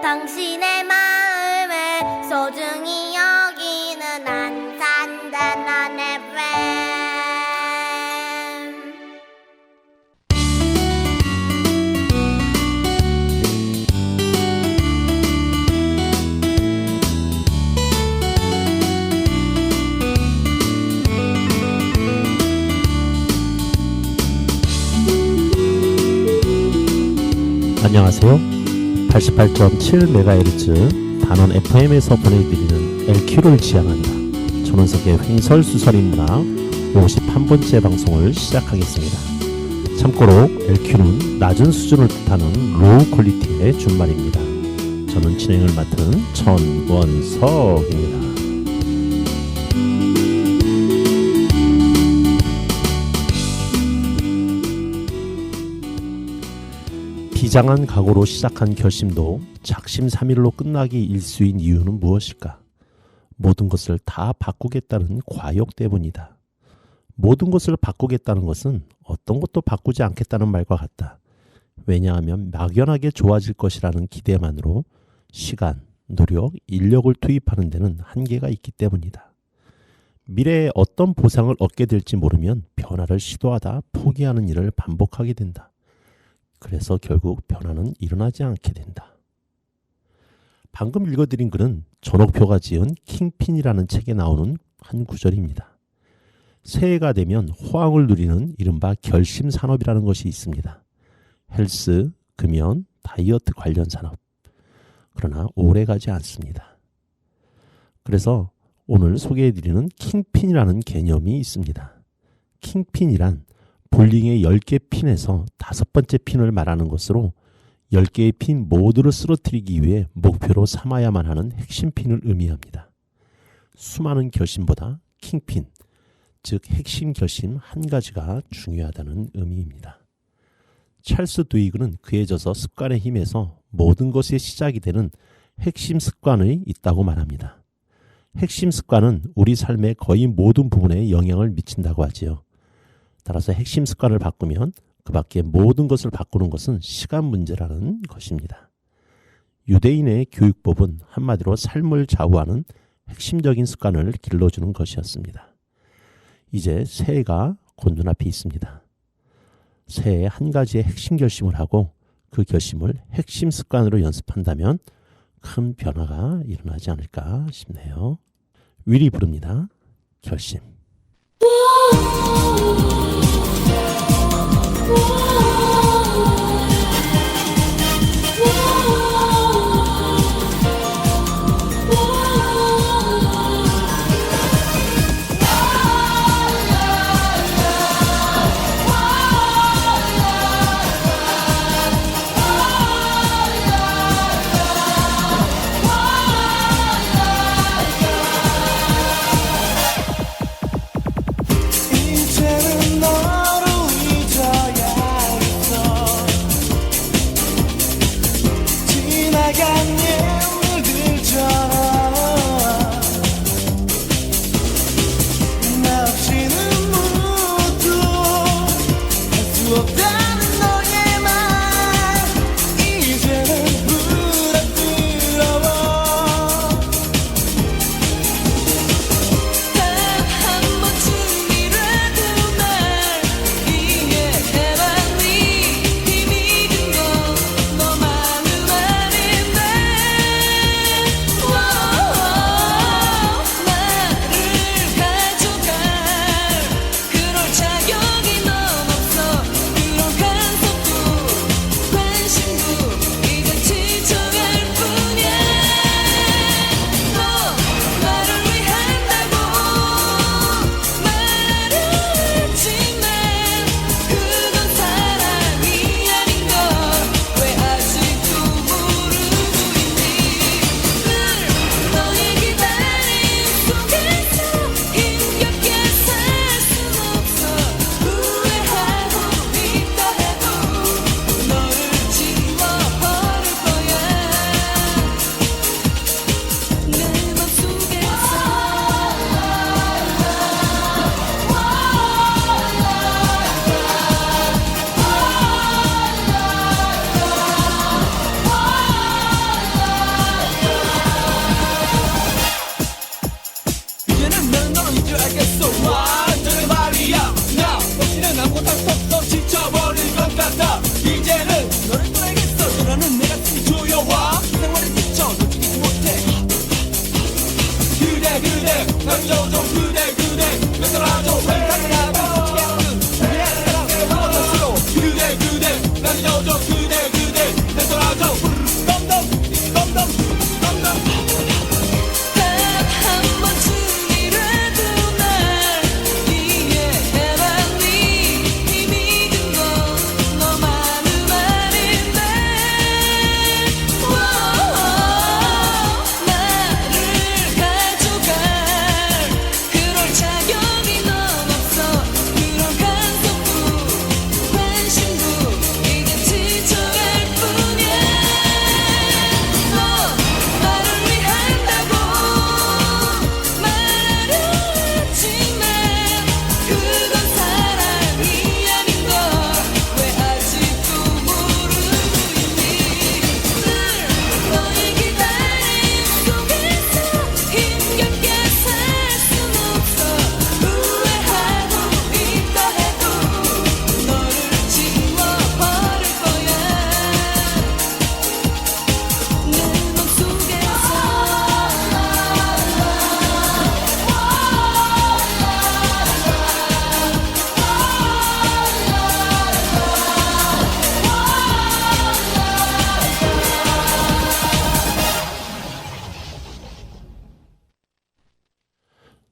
당신의 마음을 소중히 여기는 안산단한 FM. 안녕하세요. 88.7MHz 단원 FM에서 보내드리는 LQ를 지향한다. 전원석의 횡설수설인문학 51번째 방송을 시작하겠습니다. 참고로 LQ는 낮은 수준을 뜻하는 로우 퀄리티의 준말입니다. 저는 진행을 맡은 천원석입니다. 비장한 각오로 시작한 결심도 작심삼일로 끝나기 일쑤인 이유는 무엇일까? 모든 것을 다 바꾸겠다는 과욕 때문이다. 모든 것을 바꾸겠다는 것은 어떤 것도 바꾸지 않겠다는 말과 같다. 왜냐하면 막연하게 좋아질 것이라는 기대만으로 시간, 노력, 인력을 투입하는 데는 한계가 있기 때문이다. 미래에 어떤 보상을 얻게 될지 모르면 변화를 시도하다 포기하는 일을 반복하게 된다. 그래서 결국 변화는 일어나지 않게 된다. 방금 읽어드린 글은 전옥표가 지은 킹핀이라는 책에 나오는 한 구절입니다. 새해가 되면 호황을 누리는 이른바 결심산업이라는 것이 있습니다. 헬스, 금연, 다이어트 관련 산업. 그러나 오래가지 않습니다. 그래서 오늘 소개해드리는 킹핀이라는 개념이 있습니다. 킹핀이란 볼링의 10개 핀에서 5번째 핀을 말하는 것으로 10개의 핀 모두를 쓰러뜨리기 위해 목표로 삼아야만 하는 핵심 핀을 의미합니다. 수많은 결심보다 킹핀, 즉 핵심 결심 한 가지가 중요하다는 의미입니다. 찰스 두이그는 그에 져서 습관의 힘에서 모든 것의 시작이 되는 핵심 습관이 있다고 말합니다. 핵심 습관은 우리 삶의 거의 모든 부분에 영향을 미친다고 하지요. 따라서 핵심 습관을 바꾸면 그 밖에 모든 것을 바꾸는 것은 시간 문제라는 것입니다. 유대인의 교육법은 한마디로 삶을 좌우하는 핵심적인 습관을 길러주는 것이었습니다. 이제 새해가 곧 눈앞에 있습니다. 새해에 한 가지의 핵심 결심을 하고 그 결심을 핵심 습관으로 연습한다면 큰 변화가 일어나지 않을까 싶네요. 윌이 부릅니다. 결심. 이제는 너를 잊어야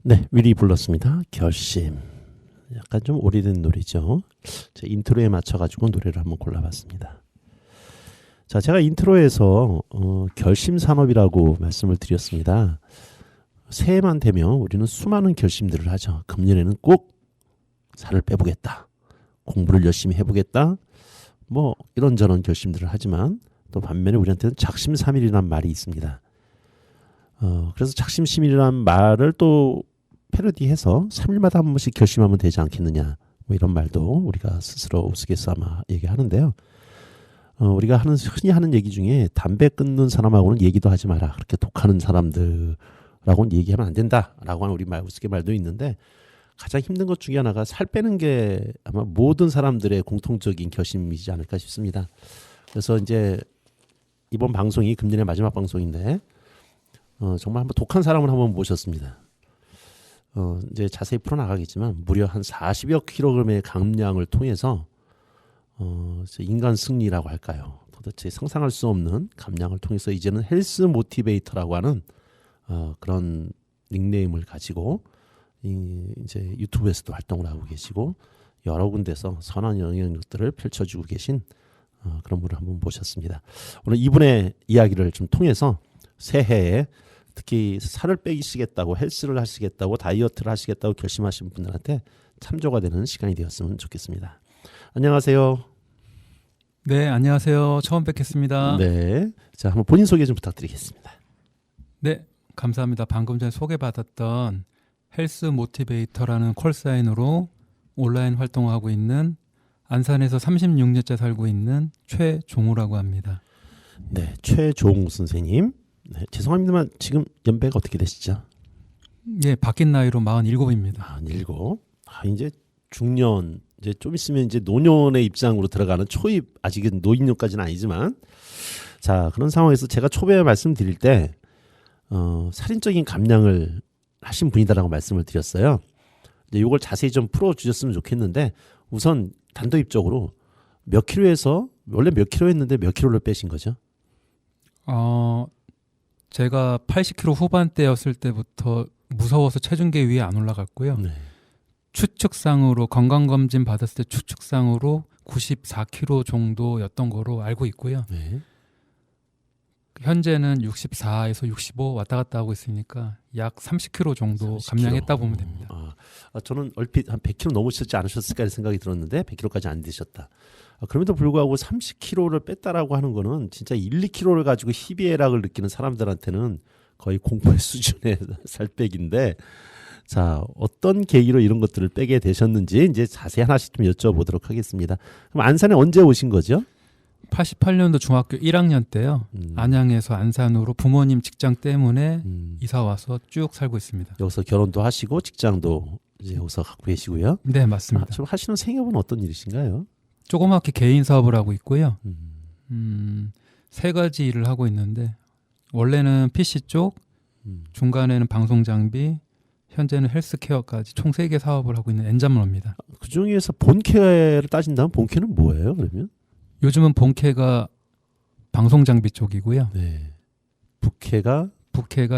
네, 위리 불렀습니다. 결심. 약간 좀 오래된 노래죠. 제 인트로에 맞춰가지고 노래를 한번 골라봤습니다. 자, 제가 인트로에서 결심 산업이라고 말씀을 드렸습니다. 새해만 되면 우리는 수많은 결심들을 하죠. 금년에는 꼭 살을 빼보겠다. 공부를 열심히 해보겠다. 뭐 이런저런 결심들을 하지만 또 반면에 우리한테는 작심삼일이라는 말이 있습니다. 그래서 작심삼일이라는 말을 또 패러디해서 3일마다 한 번씩 결심하면 되지 않겠느냐. 뭐 이런 말도 우리가 스스로 우스갯소 아마 얘기하는데요. 우리가 흔히 하는 얘기 중에 담배 끊는 사람하고는 얘기도 하지 마라. 그렇게 독하는 사람들하고는 얘기하면 안 된다라고 하는 우리 우스갯말도 있는데 가장 힘든 것 중에 하나가 살 빼는 게 아마 모든 사람들의 공통적인 결심이지 않을까 싶습니다. 그래서 이제 이번 방송이 금년의 마지막 방송인데 정말 한번 독한 사람을 한번 모셨습니다. 이제 자세히 풀어나가겠지만 무려 한 40여 킬로그램의 감량을 통해서 인간 승리라고 할까요? 도대체 상상할 수 없는 감량을 통해서 이제는 헬스 모티베이터라고 하는 그런 닉네임을 가지고 이제 유튜브에서도 활동을 하고 계시고 여러 군데서 선한 영향력들을 펼쳐주고 계신 그런 분을 한번 모셨습니다. 오늘 이분의 이야기를 좀 통해서 새해에 특히 살을 빼시겠다고 헬스를 하시겠다고 다이어트를 하시겠다고 결심하신 분들한테 참조가 되는 시간이 되었으면 좋겠습니다. 안녕하세요. 네, 안녕하세요. 처음 뵙겠습니다. 네, 자 한번 본인 소개 좀 부탁드리겠습니다. 네, 감사합니다. 방금 전에 소개받았던 헬스 모티베이터라는 콜사인으로 온라인 활동을 하고 있는 안산에서 36년째 살고 있는 최종우라고 합니다. 네, 최종우 선생님. 네, 죄송합니다만 지금 연배가 어떻게 되시죠? 예, 바뀐 나이로 47입니다. 47. 이제 중년, 이제 좀 있으면 이제 노년의 입장으로 들어가는 초입, 아직은 노인년까지는 아니지만, 자 그런 상황에서 제가 초반에 말씀드릴 때 살인적인 감량을 하신 분이다라고 말씀을 드렸어요. 이제 이걸 자세히 좀 풀어주셨으면 좋겠는데 우선 단도입적으로 몇 킬로에서 원래 몇 킬로 했는데 몇 킬로를 빼신 거죠? 제가 80kg 후반대였을 때부터 무서워서 체중계 위에 안 올라갔고요. 네. 추측상으로 건강검진 받았을 때 추측상으로 94kg 정도였던 거로 알고 있고요. 네. 현재는 64에서 65 왔다 갔다 하고 있으니까 약 30kg 정도 30kg. 감량했다 보면 됩니다. 저는 얼핏 한 100kg 넘으셨지 않으셨을까 하는 생각이 들었는데 100kg까지 안 되셨다. 그럼에도 불구하고 30kg를 뺐다라고 하는 거는 진짜 1, 2kg를 가지고 희비애락을 느끼는 사람들한테는 거의 공포의 수준의 살빼기인데 자 어떤 계기로 이런 것들을 빼게 되셨는지 이제 자세히 하나씩 좀 여쭤보도록 하겠습니다. 그럼 안산에 언제 오신 거죠? 88년도 중학교 1학년 때요. 안양에서 안산으로 부모님 직장 때문에 이사 와서 쭉 살고 있습니다. 여기서 결혼도 하시고 직장도 이제 여기서 갖고 계시고요. 네, 맞습니다. 지금 하시는 생업은 어떤 일이신가요? 조그맣게 개인 사업을 하고 있고요. 세 가지 일을 하고 있는데 원래는 PC 쪽, 중간에는 방송 장비, 현재는 헬스케어까지 총 3개 사업을 하고 있는 엔잡러입니다. 그중에서 본캐를 따진다면 본캐는 뭐예요 그러면? 요즘은 본캐가 방송 장비 쪽이고요. 네. 부캐가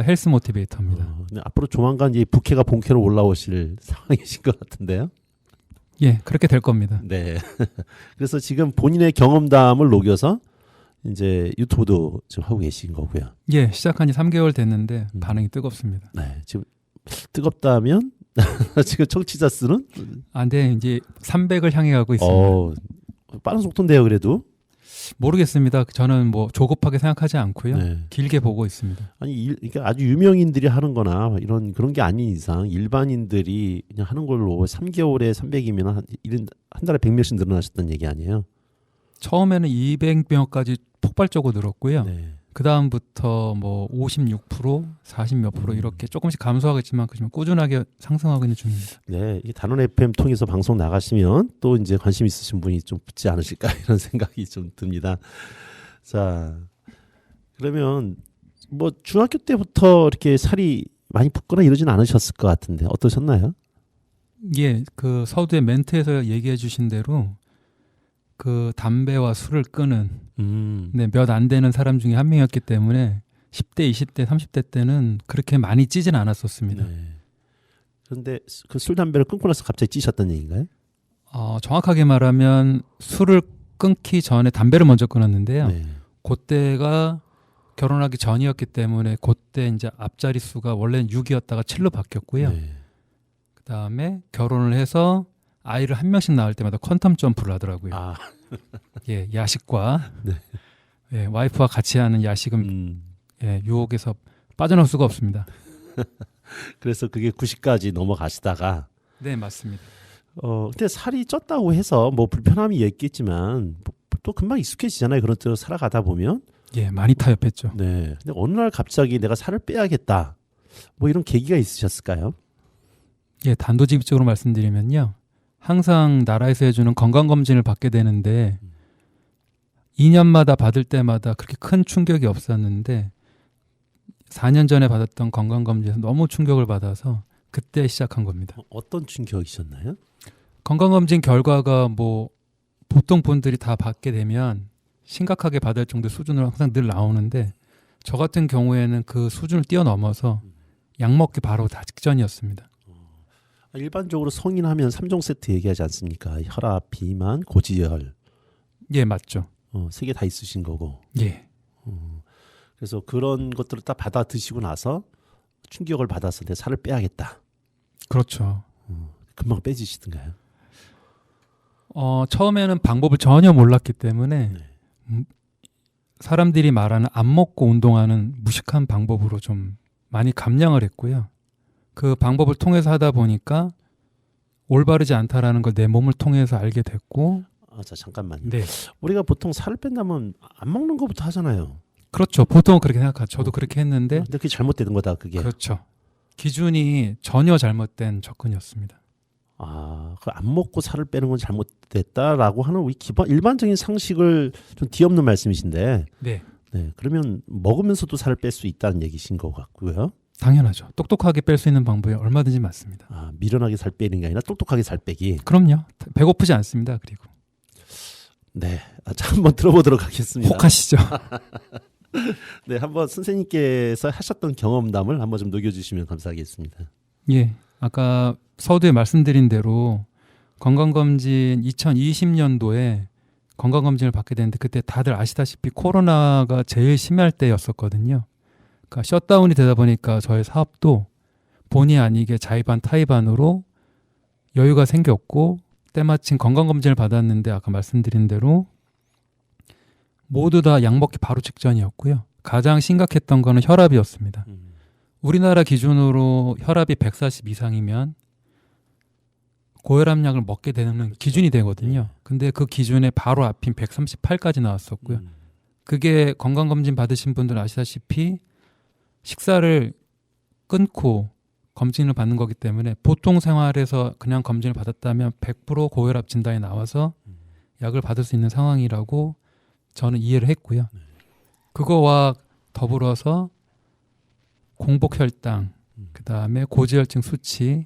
헬스 모티베이터입니다. 근데 앞으로 조만간 이 부캐가 본캐로 올라오실 상황이신 것 같은데요. 예, 그렇게 될 겁니다. 네. 그래서 지금 본인의 경험담을 녹여서 이제 유튜브도 지금 하고 계신 거고요. 예, 시작한 지 3개월 됐는데 반응이 뜨겁습니다. 네. 지금 뜨겁다면 지금 청취자 수는 네, 이제 300을 향해 가고 있습니다. 빠른 속도인데요, 그래도. 모르겠습니다. 저는 뭐 조급하게 생각하지 않고요. 네. 길게 보고 있습니다. 아니, 그러니까 아주 유명인들이 하는 거나 그런 게 아닌 이상 일반인들이 그냥 하는 걸로 3개월에 300이면 한 달에 100명씩 늘어나셨다는 얘기 아니에요? 처음에는 200명까지 폭발적으로 늘었고요. 네. 그 다음부터 뭐 56%, 40몇 프로 이렇게 조금씩 감소하겠지만 그지만 꾸준하게 상승하고 있는 중입니다. 네, 이 단원 FM 통해서 방송 나가시면 또 이제 관심 있으신 분이 좀 붙지 않으실까 이런 생각이 좀 듭니다. 자, 그러면 뭐 중학교 때부터 이렇게 살이 많이 붙거나 이러진 않으셨을 것 같은데 어떠셨나요? 예, 그 서두에 멘트에서 얘기해 주신 대로 그 담배와 술을 끊은 네, 몇 안 되는 사람 중에 한 명이었기 때문에 10대, 20대, 30대 때는 그렇게 많이 찌진 않았었습니다. 네. 그런데 그 술 담배를 끊고 나서 갑자기 찌셨던 얘기인가요? 정확하게 말하면 술을 끊기 전에 담배를 먼저 끊었는데요. 네. 그때가 결혼하기 전이었기 때문에 그때 이제 앞자리 수가 원래는 6이었다가 7로 바뀌었고요. 네. 그다음에 결혼을 해서 아이를 한 명씩 낳을 때마다 퀀텀 점프를 하더라고요. 아, 예, 야식과 네. 예, 와이프와 같이 하는 야식은 예, 유혹에서 빠져나올 수가 없습니다. 그래서 그게 90까지 넘어가시다가 네, 맞습니다. 근데 살이 쪘다고 해서 뭐 불편함이 있겠지만 또 금방 익숙해지잖아요. 그런 데로 살아가다 보면. 예, 많이 타협했죠. 네. 근데 어느 날 갑자기 내가 살을 빼야겠다. 뭐 이런 계기가 있으셨을까요? 예, 단도직입적으로 말씀드리면요. 항상 나라에서 해주는 건강검진을 받게 되는데 2년마다 받을 때마다 그렇게 큰 충격이 없었는데 4년 전에 받았던 건강검진에서 너무 충격을 받아서 그때 시작한 겁니다. 어떤 충격이셨나요? 건강검진 결과가 뭐 보통 분들이 다 받게 되면 심각하게 받을 정도의 수준으로 항상 늘 나오는데 저 같은 경우에는 그 수준을 뛰어넘어서 약 먹기 바로 다 직전이었습니다. 일반적으로 성인하면 3종 세트 얘기하지 않습니까? 혈압, 비만, 고지혈. 예, 맞죠. 3개 다 있으신 거고. 예. 그래서 그런 것들을 다 받아 드시고 나서 충격을 받아서 내 살을 빼야겠다. 그렇죠. 금방 빼지시던가요? 처음에는 방법을 전혀 몰랐기 때문에 사람들이 말하는 안 먹고 운동하는 무식한 방법으로 좀 많이 감량을 했고요. 그 방법을 통해서 하다 보니까 올바르지 않다라는 걸 내 몸을 통해서 알게 됐고. 자, 잠깐만요. 네. 우리가 보통 살을 뺀다면 안 먹는 것부터 하잖아요. 그렇죠. 보통은 그렇게 생각하죠. 저도 그렇게 했는데. 근데 그게 잘못된 거다, 그게. 그렇죠. 기준이 전혀 잘못된 접근이었습니다. 그 안 먹고 살을 빼는 건 잘못됐다라고 하는 우리 일반적인 상식을 좀 뒤엎는 말씀이신데. 네. 네. 그러면 먹으면서도 살을 뺄 수 있다는 얘기신 것 같고요. 당연하죠. 똑똑하게 뺄 수 있는 방법이 얼마든지 많습니다. 미련하게 살 빼는 게 아니라 똑똑하게 살 빼기. 그럼요. 배고프지 않습니다. 그리고. 네. 자, 한번 들어보도록 하겠습니다. 혹하시죠. 네, 한번 선생님께서 하셨던 경험담을 한번 좀 녹여주시면 감사하겠습니다. 예. 아까 서두에 말씀드린 대로 건강검진 2020년도에 건강검진을 받게 됐는데 그때 다들 아시다시피 코로나가 제일 심할 때였었거든요. 그러니까 셧다운이 되다 보니까 저의 사업도 본의 아니게 자의반 타의반으로 여유가 생겼고 때마침 건강검진을 받았는데 아까 말씀드린 대로 모두 다 약 먹기 바로 직전이었고요. 가장 심각했던 거는 혈압이었습니다. 우리나라 기준으로 혈압이 140 이상이면 고혈압약을 먹게 되는 기준이 되거든요. 근데 그 기준에 바로 앞인 138까지 나왔었고요. 그게 건강검진 받으신 분들은 아시다시피 식사를 끊고 검진을 받는 거기 때문에 보통 생활에서 그냥 검진을 받았다면 100% 고혈압 진단이 나와서 약을 받을 수 있는 상황이라고 저는 이해를 했고요. 그거와 더불어서 공복혈당, 그다음에 고지혈증 수치,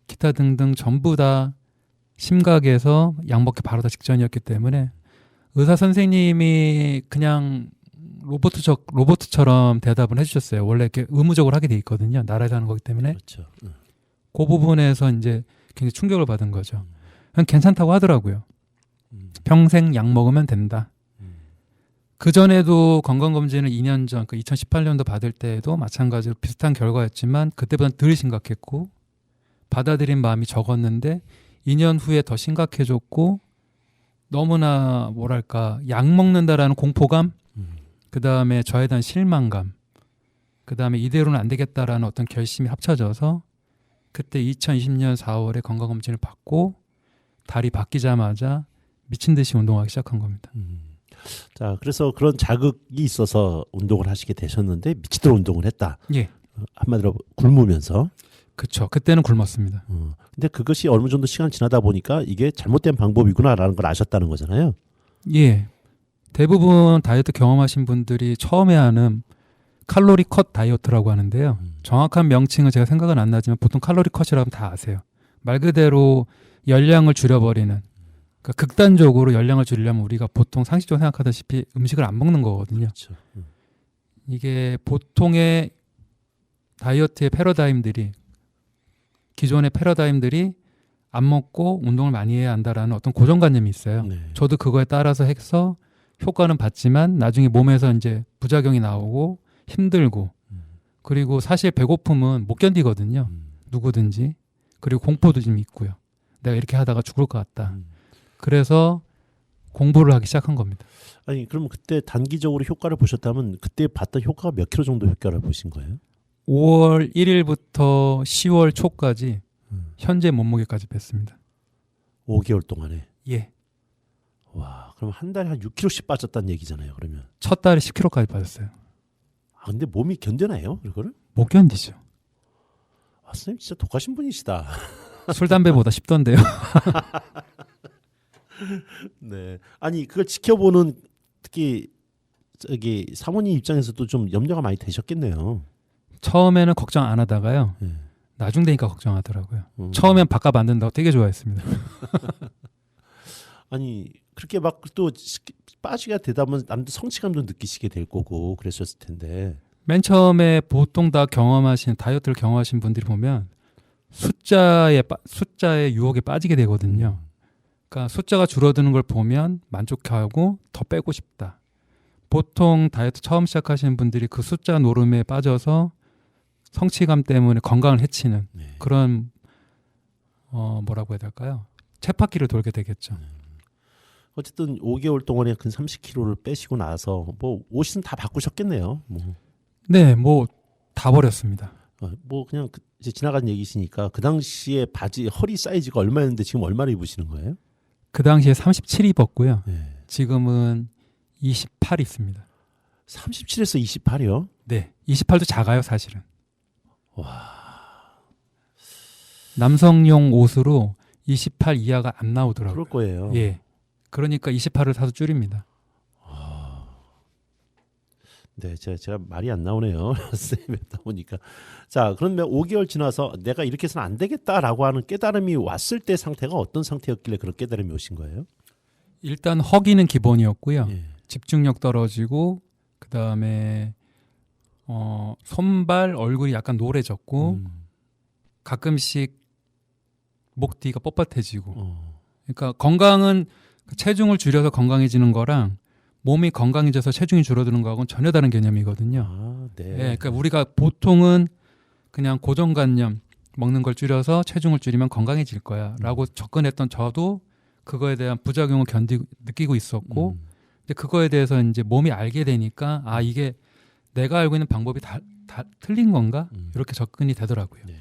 기타 등등 전부 다 심각해서 약 먹기 바로 다 직전이었기 때문에 의사 선생님이 그냥 로봇처럼 대답을 해주셨어요. 원래 이렇게 의무적으로 하게 돼 있거든요. 나라에서 하는 거기 때문에. 그렇죠. 그 부분에서 이제 굉장히 충격을 받은 거죠. 그냥 괜찮다고 하더라고요. 평생 약 먹으면 된다. 그전에도 건강검진을 2년 전, 2018년도 받을 때에도 마찬가지로 비슷한 결과였지만 그때보다는 덜 심각했고 받아들인 마음이 적었는데 2년 후에 더 심각해졌고 너무나 뭐랄까 약 먹는다라는 공포감, 그 다음에 저에 대한 실망감, 그 다음에 이대로는 안 되겠다라는 어떤 결심이 합쳐져서 그때 2020년 4월에 건강검진을 받고 달이 바뀌자마자 미친 듯이 운동하기 시작한 겁니다. 자, 그래서 그런 자극이 있어서 운동을 하시게 되셨는데 미치도록 운동을 했다. 예. 한마디로 굶으면서. 그렇죠. 그때는 굶었습니다. 근데 그것이 어느 정도 시간 지나다 보니까 이게 잘못된 방법이구나라는 걸 아셨다는 거잖아요. 예. 대부분 다이어트 경험하신 분들이 처음에 하는 칼로리 컷 다이어트라고 하는데요. 정확한 명칭은 제가 생각은 안 나지만 보통 칼로리 컷이라고 하면 다 아세요. 말 그대로 열량을 줄여버리는, 그러니까 극단적으로 열량을 줄이려면 우리가 보통 상식적으로 생각하다시피 음식을 안 먹는 거거든요. 그렇죠. 이게 보통의 다이어트의 패러다임들이 기존의 패러다임들이 안 먹고 운동을 많이 해야 한다라는 어떤 고정관념이 있어요. 네. 저도 그거에 따라서 해서 효과는 봤지만 나중에 몸에서 이제 부작용이 나오고 힘들고 그리고 사실 배고픔은 못 견디거든요. 누구든지. 그리고 공포도 좀 있고요. 내가 이렇게 하다가 죽을 것 같다. 그래서 공부를 하기 시작한 겁니다. 아니 그럼 그때 단기적으로 효과를 보셨다면 그때 봤던 효과가 몇 킬로 정도 효과를 보신 거예요? 5월 1일부터 10월 초까지 현재 몸무게까지 뺐습니다. 5개월 동안에. 예. 와, 그럼 한 달에 한 6kg씩 빠졌다는 얘기잖아요. 그러면. 첫 달에 10kg까지 빠졌어요. 아, 근데 몸이 견뎌나요? 그거를? 못 견디죠. 아, 선생님 진짜 독하신 분이시다. 술 담배보다 쉽던데요. 네. 아니 그걸 지켜보는 특히 저기 사모님 입장에서도 좀 염려가 많이 되셨겠네요. 처음에는 걱정 안 하다가요. 네. 나중 되니까 걱정하더라고요. 처음엔 바깥 만든다고 되게 좋아했습니다. 아니 그렇게 막 또 빠지게 되다 보면 남들 성취감도 느끼시게 될 거고 그랬었을 텐데. 맨 처음에 보통 다 경험하신 다이어트를 경험하신 분들이 보면 숫자의 유혹에 빠지게 되거든요. 그러니까 숫자가 줄어드는 걸 보면 만족하고 더 빼고 싶다. 보통 다이어트 처음 시작하시는 분들이 그 숫자 노름에 빠져서 성취감 때문에 건강을 해치는 네. 그런 뭐라고 해야 될까요? 쳇바퀴를 돌게 되겠죠. 어쨌든 5개월 동안에 근 30kg를 빼시고 나서 뭐 옷은 다 바꾸셨겠네요. 뭐, 네, 뭐 다 버렸습니다. 뭐 그냥 이제 지나간 얘기시니까 그 당시에 바지 허리 사이즈가 얼마였는데 지금 얼마를 입으시는 거예요? 그 당시에 37 입었고요. 네. 지금은 28 있습니다. 37에서 28이요? 네, 28도 작아요, 사실은. 남성용 옷으로 28 이하가 안 나오더라고요. 그럴 거예요. 예. 그러니까 28을 사서 줄입니다. 네, 제가 말이 안 나오네요. 쌤 뵙다 보니까. 자, 그러면 5개월 지나서 내가 이렇게 해서는 안 되겠다라고 하는 깨달음이 왔을 때 상태가 어떤 상태였길래 그런 깨달음이 오신 거예요? 일단 허기는 기본이었고요. 예. 집중력 떨어지고 그다음에 손발, 얼굴이 약간 노래졌고 가끔씩 목 뒤가 뻣뻣해지고. 그러니까 건강은 체중을 줄여서 건강해지는 거랑 몸이 건강해져서 체중이 줄어드는 거하고는 전혀 다른 개념이거든요. 아, 네. 예, 그러니까 우리가 보통은 그냥 고정관념 먹는 걸 줄여서 체중을 줄이면 건강해질 거야라고 접근했던 저도 그거에 대한 부작용을 느끼고 있었고, 근데 그거에 대해서 이제 몸이 알게 되니까 아 이게 내가 알고 있는 방법이 다 틀린 건가 이렇게 접근이 되더라고요. 네.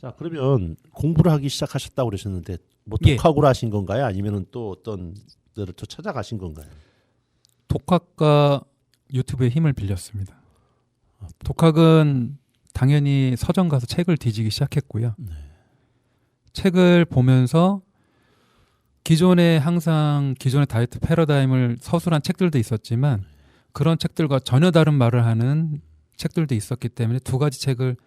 자, 그러면 공부를 하기 시작하셨다고 그러셨는데 뭐 예. 독학으로 하신 건가요? 아니면은 또 어떤 데를 또 찾아가신 건가요? 독학과 유튜브의 힘을 빌렸습니다. 독학은 당연히 서점 가서 책을 뒤지기 시작했고요. 네. 책을 보면서 기존의 다이어트 패러다임을 서술한 책들도 있었지만 그런 책들과 전혀 다른 말을 하는 책들도 있었기 때문에 두 가지 책을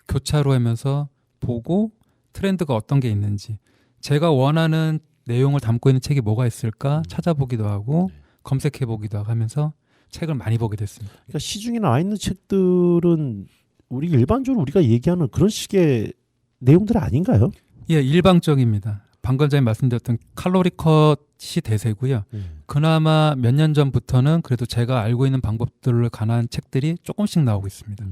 교차로 하면서 보고 트렌드가 어떤 게 있는지 제가 원하는 내용을 담고 있는 책이 뭐가 있을까 찾아보기도 하고 검색해보기도 하면서 책을 많이 보게 됐습니다. 그러니까 시중에 나와 있는 책들은 우리 일반적으로 우리가 얘기하는 그런 식의 내용들 아닌가요? 예, 일방적입니다. 방금 전에 말씀드렸던 칼로리 컷이 대세고요. 그나마 몇 년 전부터는 그래도 제가 알고 있는 방법들을 관한 책들이 조금씩 나오고 있습니다.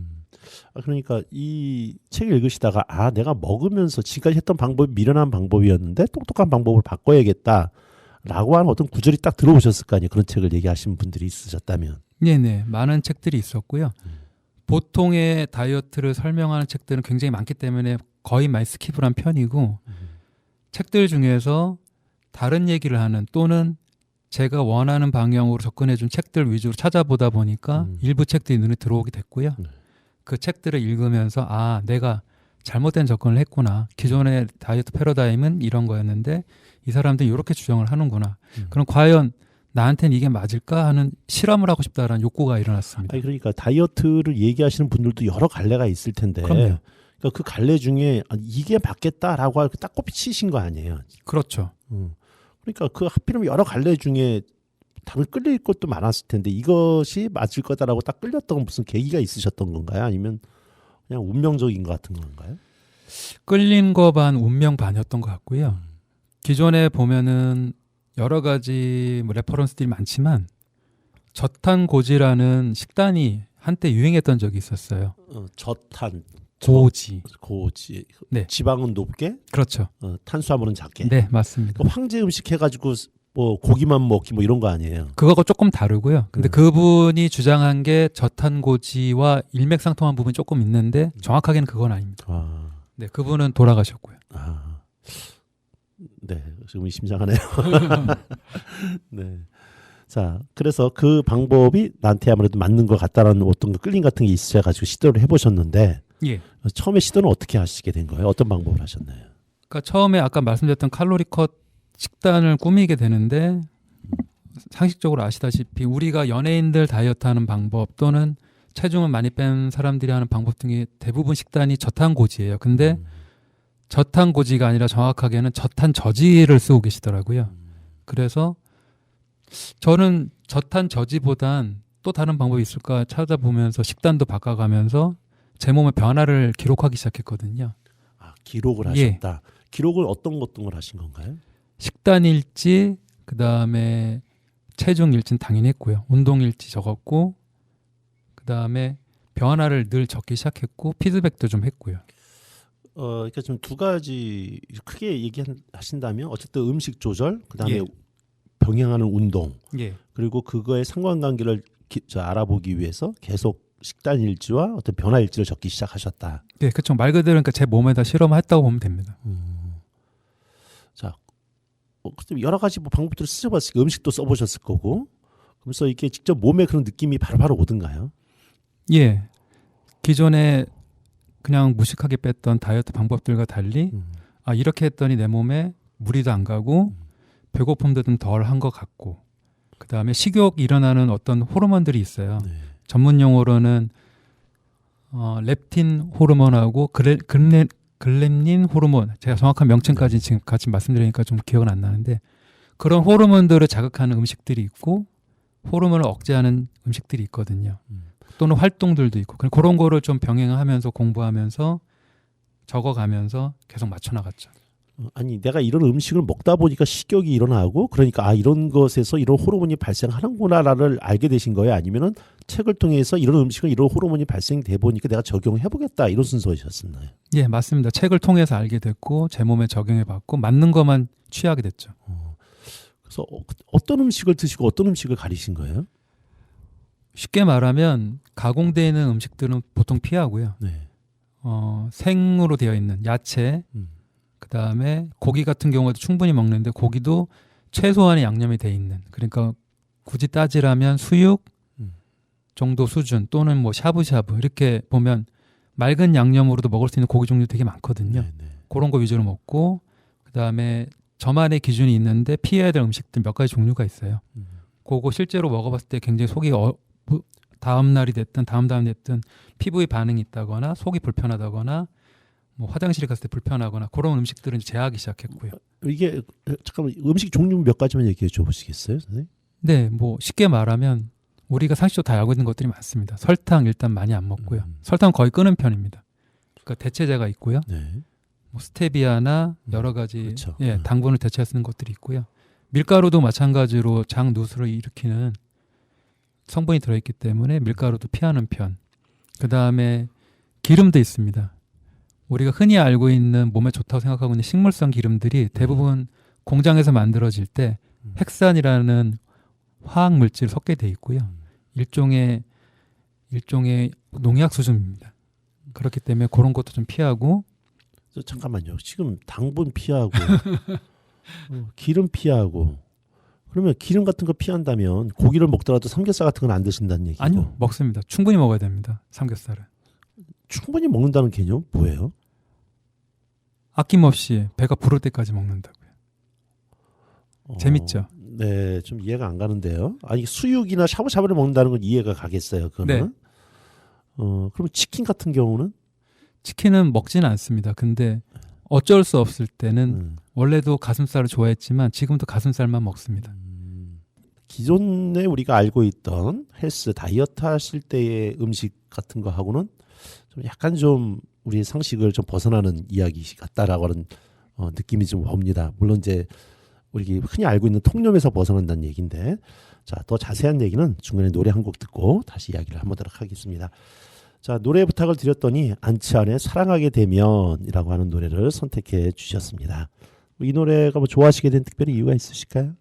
그러니까 이 책을 읽으시다가 아 내가 먹으면서 지금까지 했던 방법이 미련한 방법이었는데 똑똑한 방법을 바꿔야겠다라고 하는 어떤 구절이 딱 들어오셨을 거 아니에요. 그런 책을 얘기하시는 분들이 있으셨다면. 네네. 많은 책들이 있었고요. 보통의 다이어트를 설명하는 책들은 굉장히 많기 때문에 거의 많이 스킵을 한 편이고 책들 중에서 다른 얘기를 하는 또는 제가 원하는 방향으로 접근해준 책들 위주로 찾아보다 보니까 일부 책들이 눈에 들어오게 됐고요. 그 책들을 읽으면서 아 내가 잘못된 접근을 했구나. 기존의 다이어트 패러다임은 이런 거였는데 이 사람들이 이렇게 주장을 하는구나. 그럼 과연 나한테는 이게 맞을까 하는 실험을 하고 싶다라는 욕구가 일어났습니다. 아니 그러니까 다이어트를 얘기하시는 분들도 여러 갈래가 있을 텐데 그럼요. 그러니까 그 갈래 중에 이게 맞겠다라고 하고 딱 꼽히신 거 아니에요. 그렇죠. 그러니까 그 하필이면 여러 갈래 중에 다른 끌릴 것도 많았을 텐데 이것이 맞을 거다라고 딱 끌렸던 무슨 계기가 있으셨던 건가요? 아니면 그냥 운명적인 것 같은 건가요? 끌린 거 반 운명 반이었던 것 같고요. 기존에 보면은 여러 가지 뭐 레퍼런스들이 많지만 저탄고지라는 식단이 한때 유행했던 적이 있었어요. 저탄, 고지. 고지. 네. 지방은 높게, 그렇죠. 탄수화물은 작게. 네, 맞습니다. 그 황제 음식 해가지고 뭐 고기만 먹기 뭐 이런 거 아니에요? 그거가 조금 다르고요. 근데 그분이 주장한 게 저탄고지와 일맥상통한 부분이 조금 있는데 정확하게는 그건 아닙니다. 네, 그분은 돌아가셨고요. 네, 지금 심상하네요. 네. 자, 그래서 그 방법이 나한테 아무래도 맞는 것 같다라는 어떤 끌림 같은 게 있어가지고 시도를 해보셨는데, 예. 처음에 시도는 어떻게 하시게 된 거예요? 어떤 방법을 하셨나요? 그러니까 처음에 아까 말씀드렸던 칼로리 컷 식단을 꾸미게 되는데 상식적으로 아시다시피 우리가 연예인들 다이어트 하는 방법 또는 체중을 많이 뺀 사람들이 하는 방법 등의 대부분 식단이 저탄고지예요. 근데 저탄고지가 아니라 정확하게는 저탄저지를 쓰고 계시더라고요. 그래서 저는 저탄저지보단 또 다른 방법이 있을까 찾아보면서 식단도 바꿔가면서 제 몸의 변화를 기록하기 시작했거든요. 기록을 하셨다. 기록을 어떤 걸 하신 건가요? 식단 일지, 그 다음에 체중 일지는 당연히 했고요. 운동 일지 적었고, 그 다음에 변화를 늘 적기 시작했고, 피드백도 좀 했고요. 그러니까 좀 두 가지 크게 얘기하신다면 어쨌든 음식 조절, 그 다음에 병행하는 운동, 그리고 그거의 상관관계를 알아보기 위해서 계속 식단 일지와 어떤 변화 일지를 적기 시작하셨다. 네, 그렇죠. 말 그대로 그러니까 제 몸에다 실험했다고 보면 됩니다. 자, 여러 가지 뭐 방법들을 쓰셔봤으니까 음식도 써보셨을 거고, 그래서 이게 직접 몸에 그런 느낌이 바로바로 오던가요? 예, 기존에 그냥 무식하게 뺐던 다이어트 방법들과 달리 이렇게 했더니 내 몸에 무리도 안 가고 배고픔도 좀 덜 한 것 같고, 그 다음에 식욕 일어나는 어떤 호르몬들이 있어요. 전문 용어로는 렙틴 호르몬하고 글렘닌 호르몬, 제가 정확한 명칭까지 지금 같이 말씀드리니까 좀 기억은 안 나는데, 그런 호르몬들을 자극하는 음식들이 있고 호르몬을 억제하는 음식들이 있거든요. 또는 활동들도 있고, 그런 거를 좀 병행하면서 공부하면서 적어가면서 계속 맞춰나갔죠. 아니, 내가 이런 음식을 먹다 보니까 식욕이 일어나고, 그러니까 이런 것에서 이런 호르몬이 발생하는구나를 알게 되신 거예요? 아니면은 책을 통해서 이런 음식은 이런 호르몬이 발생돼 보니까 내가 적용해보겠다, 이런 순서이셨나요? 예, 맞습니다. 책을 통해서 알게 됐고 제 몸에 적용해봤고 맞는 것만 취하게 됐죠. 그래서 어떤 음식을 드시고 어떤 음식을 가리신 거예요? 쉽게 말하면 가공되어 있는 음식들은 보통 피하고요. 생으로 되어 있는 야채, 그 다음에 고기 같은 경우도 충분히 먹는데 고기도 최소한의 양념이 돼 있는, 그러니까 굳이 따지라면 수육 정도 수준 또는 뭐 샤브샤브 이렇게 보면 맑은 양념으로도 먹을 수 있는 고기 종류 되게 많거든요. 그런 거 위주로 먹고, 그 다음에 저만의 기준이 있는데 피해야 될 음식들 몇 가지 종류가 있어요. 그거 실제로 먹어봤을 때 굉장히 속이 다음 날이 됐든 다음 됐든 피부에 반응이 있다거나 속이 불편하다거나 뭐 화장실에 갔을 때 불편하거나 그런 음식들은 제하기 시작했고요. 이게 잠깐만, 음식 종류 몇 가지만 얘기해 줘 보시겠어요, 선생님? 네, 뭐 쉽게 말하면 우리가 상식적으로 다 알고 있는 것들이 많습니다. 설탕 일단 많이 안 먹고요. 설탕 거의 끊은 편입니다. 그러니까 대체제가 있고요. 뭐 스테비아나 여러 가지 그렇죠. 당분을 대체할 수 있는 것들이 있고요. 밀가루도 마찬가지로 장 누수를 일으키는 성분이 들어있기 때문에 밀가루도 피하는 편. 그 다음에 기름도 있습니다. 우리가 흔히 알고 있는 몸에 좋다고 생각하고 있는 식물성 기름들이 대부분 공장에서 만들어질 때 헥산이라는 화학 물질이 섞게 돼 있고요. 일종의 농약 수준입니다. 그렇기 때문에 그런 것도 좀 피하고. 잠깐만요. 지금 당분 피하고 기름 피하고, 그러면 기름 같은 거 피한다면 고기를 먹더라도 삼겹살 같은 건 안 드신다는 얘기고? 아니요, 먹습니다. 충분히 먹어야 됩니다. 삼겹살은. 충분히 먹는다는 개념 뭐예요? 아낌없이 배가 부를 때까지 먹는다고요. 재밌죠? 네, 좀 이해가 안 가는데요. 아니, 수육이나 샤브샤브를 먹는다는 건 이해가 가겠어요. 그거는. 그럼 치킨 같은 경우는? 치킨은 먹지는 않습니다. 근데 어쩔 수 없을 때는 원래도 가슴살을 좋아했지만 지금도 가슴살만 먹습니다. 기존에 우리가 알고 있던 헬스 다이어트 하실 때의 음식 같은 거 하고는 좀 약간 좀 우리의 상식을 좀 벗어나는 이야기 같다라고 하는 느낌이 좀 옵니다. 물론 이제 우리 흔히 알고 있는 통념에서 벗어난다는 얘기인데, 자, 더 자세한 얘기는 중간에 노래 한 곡 듣고 다시 이야기를 해보도록 하겠습니다. 자, 노래 부탁을 드렸더니 안치환의 사랑하게 되면이라고 하는 노래를 선택해 주셨습니다. 이 노래가 뭐 좋아하시게 된 특별히 이유가 있으실까요?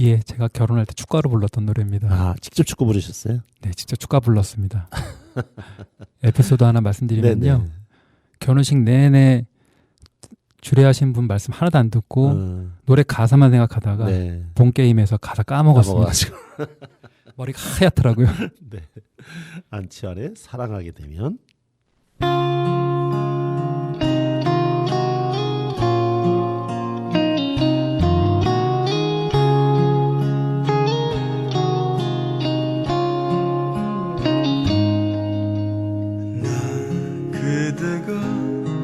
예, 제가 결혼할 때 축가로 불렀던 노래입니다. 아, 직접 축구 부르셨어요? 네, 직접 축가 불렀습니다. 에피소드 하나 말씀드리면요. 네네. 결혼식 내내 주례하신 분 말씀 하나도 안 듣고 노래 가사만 생각하다가 네. 본 게임에서 가사 까먹었습니다. 넘어가지고. 머리가 하얗더라고요. 네. 안치환의 사랑하게 되면. 그대가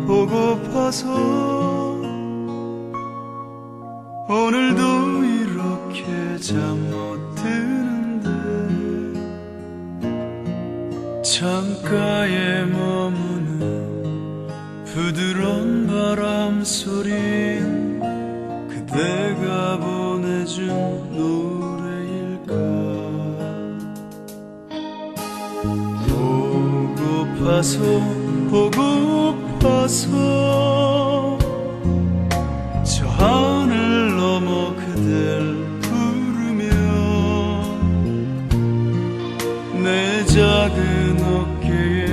보고파서 오늘도 이렇게 잠 못 드는데 창가에 머무는 부드러운 바람 소린 그대가 보내준 노래일까. 보고파서 저 하늘 넘어 그댈 부르며 내 작은 어깨에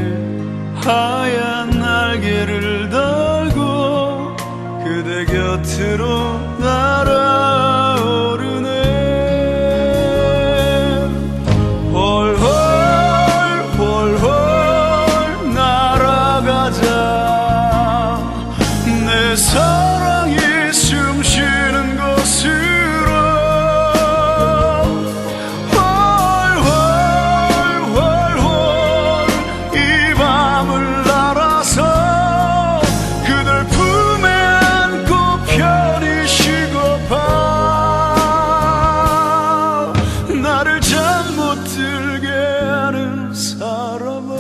하얀 날개를 달고 그대 곁으로 날아오르네. 내 사랑이 숨쉬는 곳으로 훨훨훨훨 이 밤을 날아서 그댈 품에 안고 편히 쉬고파. 나를 잠 못 들게 하는 사람아.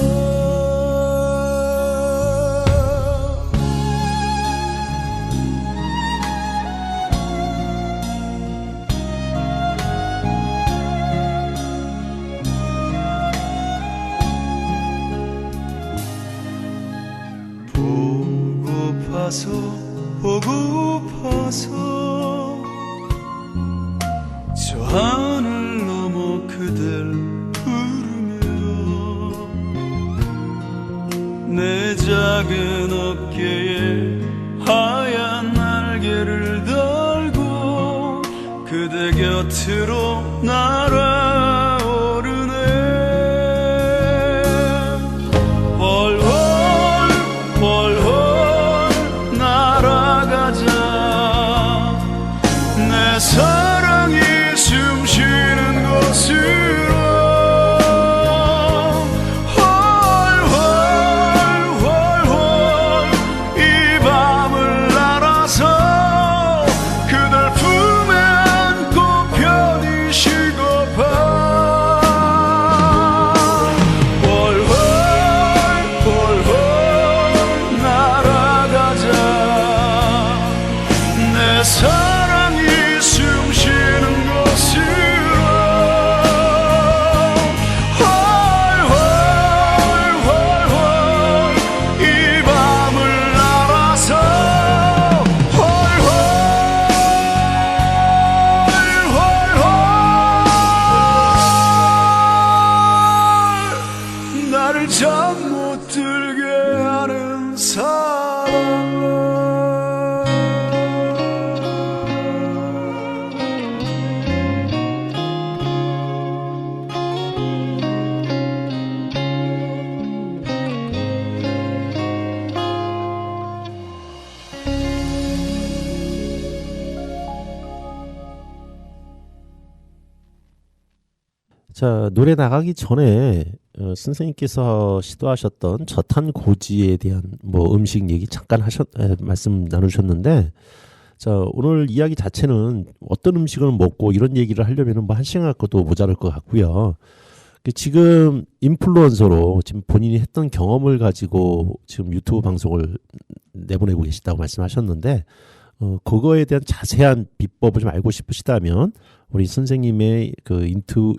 보고파서 저 하늘 넘어 그댈 부르며 내 작은 어깨에 하얀 날개를 달고 그대 곁으로 날아오르네. 내 사랑이 숨쉬는 곳으로 훨훨훨훨 이 밤을 날아서 그댈 품에 안고 편히 쉬고파. 훨훨훨훨 날아가자. 내 사랑이 숨쉬는 곳으로 훨훨훨훨 이 밤을 날아서 훨훨훨 나를 잠 못 들게 하는 사람. 자, 노래 나가기 전에 선생님께서 시도하셨던 저탄고지에 대한 뭐 음식 얘기 잠깐 말씀 나누셨는데, 자, 오늘 이야기 자체는 어떤 음식을 먹고 이런 얘기를 하려면 뭐 한 시간 갖고도 모자랄 것 같고요. 지금 인플루언서로 지금 본인이 했던 경험을 가지고 지금 유튜브 방송을 내보내고 계시다고 말씀하셨는데 그거에 대한 자세한 비법을 좀 알고 싶으시다면 우리 선생님의 그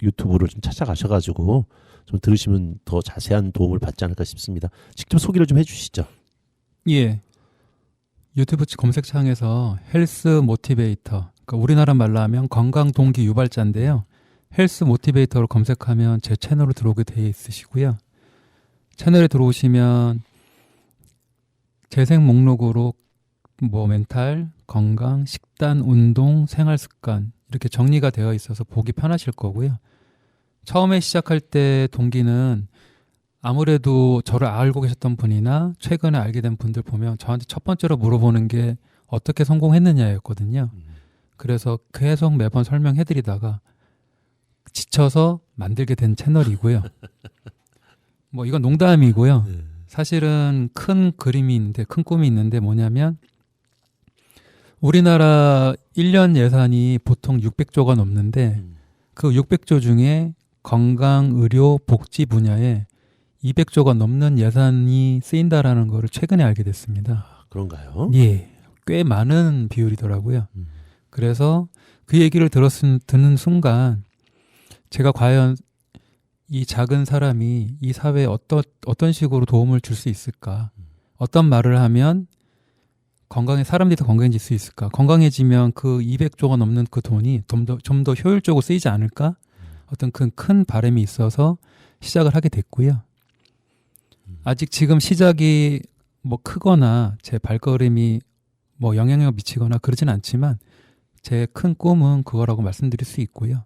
유튜브를 좀 찾아가셔가지고 좀 들으시면 더 자세한 도움을 받지 않을까 싶습니다. 직접 소개를 좀 해주시죠. 예. 유튜브 검색창에서 헬스 모티베이터, 그러니까 우리나라 말로 하면 건강 동기 유발자인데요. 헬스 모티베이터로 검색하면 제 채널로 들어오게 되어 있으시고요. 채널에 들어오시면 재생 목록으로 뭐 멘탈, 건강, 식단, 운동, 생활 습관 이렇게 정리가 되어 있어서 보기 편하실 거고요. 처음에 시작할 때 동기는 아무래도 저를 알고 계셨던 분이나 최근에 알게 된 분들 보면 저한테 첫 번째로 물어보는 게 어떻게 성공했느냐였거든요. 그래서 계속 매번 설명해드리다가 지쳐서 만들게 된 채널이고요. 뭐 이건 농담이고요. 사실은 큰 그림이 있는데, 큰 꿈이 있는데 뭐냐면 우리나라 1년 예산이 보통 600조가 넘는데 그 600조 중에 건강, 의료, 복지 분야에 200조가 넘는 예산이 쓰인다라는 거를 최근에 알게 됐습니다. 아, 그런가요? 예, 꽤 많은 비율이더라고요. 그래서 그 얘기를 듣는 순간 제가 과연 이 작은 사람이 이 사회에 어떤 식으로 도움을 줄 수 있을까? 어떤 말을 하면 사람들이 더 건강해질 수 있을까? 건강해지면 그 200조가 넘는 그 돈이 좀 더 효율적으로 쓰이지 않을까? 어떤 큰 바람이 있어서 시작을 하게 됐고요. 아직 지금 시작이 뭐 크거나 제 발걸음이 뭐 영향력을 미치거나 그러진 않지만 제 큰 꿈은 그거라고 말씀드릴 수 있고요.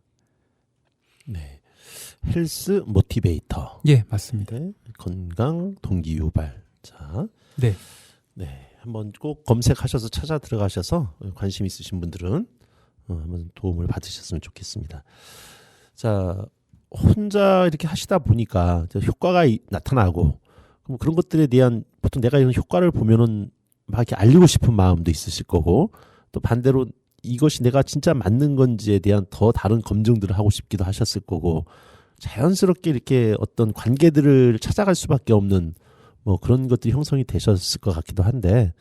네. 헬스 모티베이터. 예, 맞습니다. 네. 건강 동기 유발자. 네. 네. 한번 꼭 검색하셔서 찾아 들어가셔서 관심 있으신 분들은 한번 도움을 받으셨으면 좋겠습니다. 자, 혼자 이렇게 하시다 보니까 효과가 나타나고 그럼 그런 것들에 대한 보통 내가 이런 효과를 보면은 막 이렇게 알리고 싶은 마음도 있으실 거고 또 반대로 이것이 내가 진짜 맞는 건지에 대한 더 다른 검증들을 하고 싶기도 하셨을 거고 자연스럽게 이렇게 어떤 관계들을 찾아갈 수밖에 없는 뭐 그런 것들이 형성이 되셨을 것 같기도 한데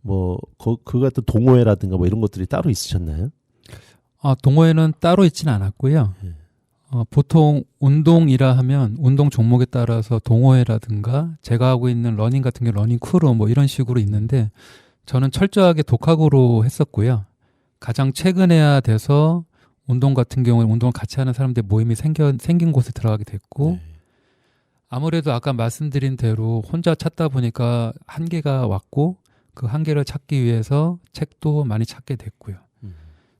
뭐 그 같은 동호회라든가 뭐 이런 것들이 따로 있으셨나요? 동호회는 따로 있지는 않았고요. 보통 운동이라 하면 운동 종목에 따라서 동호회라든가 제가 하고 있는 러닝 같은 게 러닝 크루 뭐 이런 식으로 있는데 저는 철저하게 독학으로 했었고요. 가장 최근에야 돼서 운동 같은 경우에 운동을 같이 하는 사람들 모임이 생긴 곳에 들어가게 됐고 아무래도 아까 말씀드린 대로 혼자 찾다 보니까 한계가 왔고 그 한계를 찾기 위해서 책도 많이 찾게 됐고요.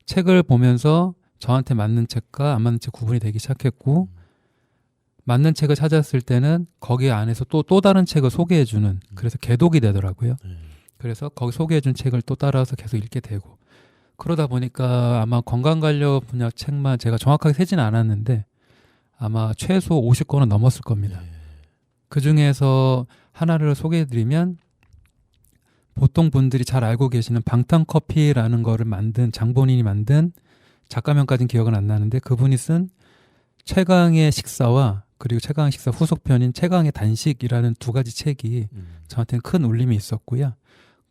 책을 보면서 저한테 맞는 책과 안 맞는 책 구분이 되기 시작했고 맞는 책을 찾았을 때는 거기 안에서 또 다른 책을 소개해주는 그래서 개독이 되더라고요. 그래서 거기 소개해준 책을 또 따라서 계속 읽게 되고 그러다 보니까 아마 건강 관련 분야 책만 제가 정확하게 세지는 않았는데 아마 최소 50권은 넘었을 겁니다. 그 중에서 하나를 소개해드리면 보통 분들이 잘 알고 계시는 방탄커피라는 거를 만든 장본인이 만든 작가명까지는 기억은 안 나는데 그분이 쓴 최강의 식사와 그리고 최강의 식사 후속편인 최강의 단식이라는 두 가지 책이 저한테는 큰 울림이 있었고요.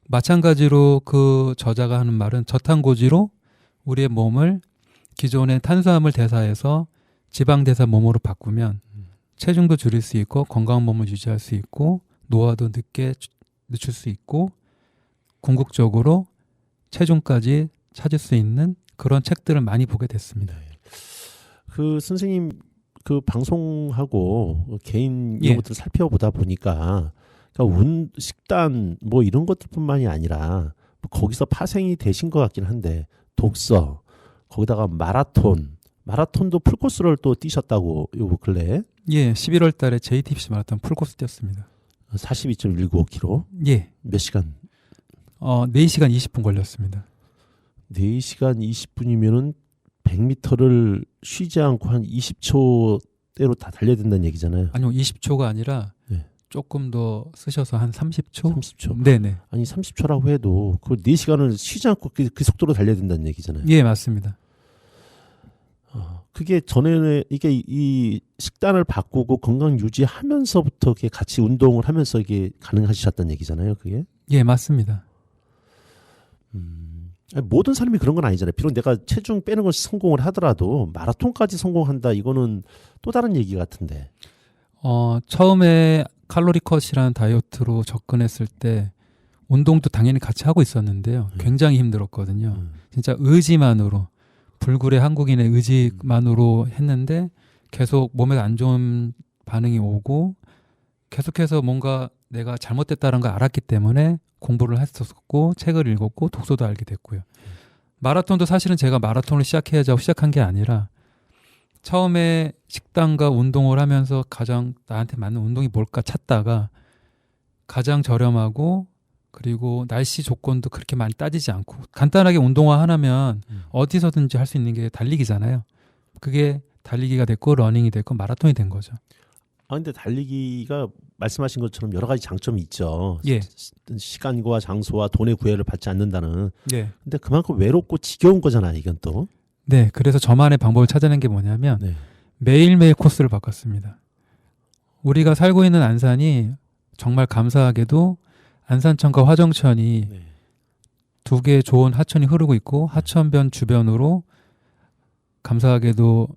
마찬가지로 그 저자가 하는 말은 저탄고지로 우리의 몸을 기존의 탄수화물 대사에서 지방 대사 몸으로 바꾸면 체중도 줄일 수 있고 건강한 몸을 유지할 수 있고 노화도 늦게 늦출 수 있고 궁극적으로 체중까지 찾을 수 있는 그런 책들을 많이 보게 됐습니다. 그 선생님 그 방송하고 개인 이런 것들을 살펴보다 보니까 그러니까 식단 뭐 이런 것들뿐만이 아니라 거기서 파생이 되신 것 같긴 한데 독서 거기다가 마라톤도 풀코스를 또 뛰셨다고 요 근래? 예, 11월 달에 JTBC 마라톤 풀코스 뛰었습니다. 42.195km? 예. 몇 시간? 4시간 20분 걸렸습니다. 4시간 20분이면은 100m를 쉬지 않고 한 20초대로 다 달려야 된다는 얘기잖아요. 아니요, 20초가 아니라 조금 더 쓰셔서 한 30초? 30초? 네네. 아니 30초라고 해도 그 4시간을 쉬지 않고 그 속도로 달려야 된다는 얘기잖아요. 예, 맞습니다. 그게 전에는 이게 이 식단을 바꾸고 건강 유지하면서부터 이게 같이 운동을 하면서 이게 가능하셨다는 얘기잖아요. 그게. 예, 맞습니다. 아니, 모든 사람이 그런 건 아니잖아요. 비록 내가 체중 빼는 걸 성공을 하더라도 마라톤까지 성공한다 이거는 또 다른 얘기 같은데. 처음에 칼로리 컷이라는 다이어트로 접근했을 때 운동도 당연히 같이 하고 있었는데요. 굉장히 힘들었거든요. 진짜 의지만으로, 불굴의 한국인의 의지만으로 했는데 계속 몸에 안 좋은 반응이 오고 계속해서 뭔가 내가 잘못됐다는 걸 알았기 때문에 공부를 했었고 책을 읽었고 독서도 알게 됐고요. 마라톤도 사실은 제가 마라톤을 시작해야지 시작한 게 아니라 처음에 식단과 운동을 하면서 가장 나한테 맞는 운동이 뭘까 찾다가 가장 저렴하고 그리고 날씨 조건도 그렇게 많이 따지지 않고 간단하게 운동화 하나면 어디서든지 할 수 있는 게 달리기잖아요. 그게 달리기가 됐고 러닝이 됐고 마라톤이 된 거죠. 근데 달리기가 말씀하신 것처럼 여러 가지 장점이 있죠. 예. 시간과 장소와 돈의 구애를 받지 않는다는. 예. 근데 그만큼 외롭고 지겨운 거잖아요. 이건 또. 네. 그래서 저만의 방법을 찾아낸 게 뭐냐면 네. 매일매일 코스를 바꿨습니다. 우리가 살고 있는 안산이 정말 감사하게도 안산천과 화정천이 네. 두 개의 좋은 하천이 흐르고 있고 하천변 주변으로 감사하게도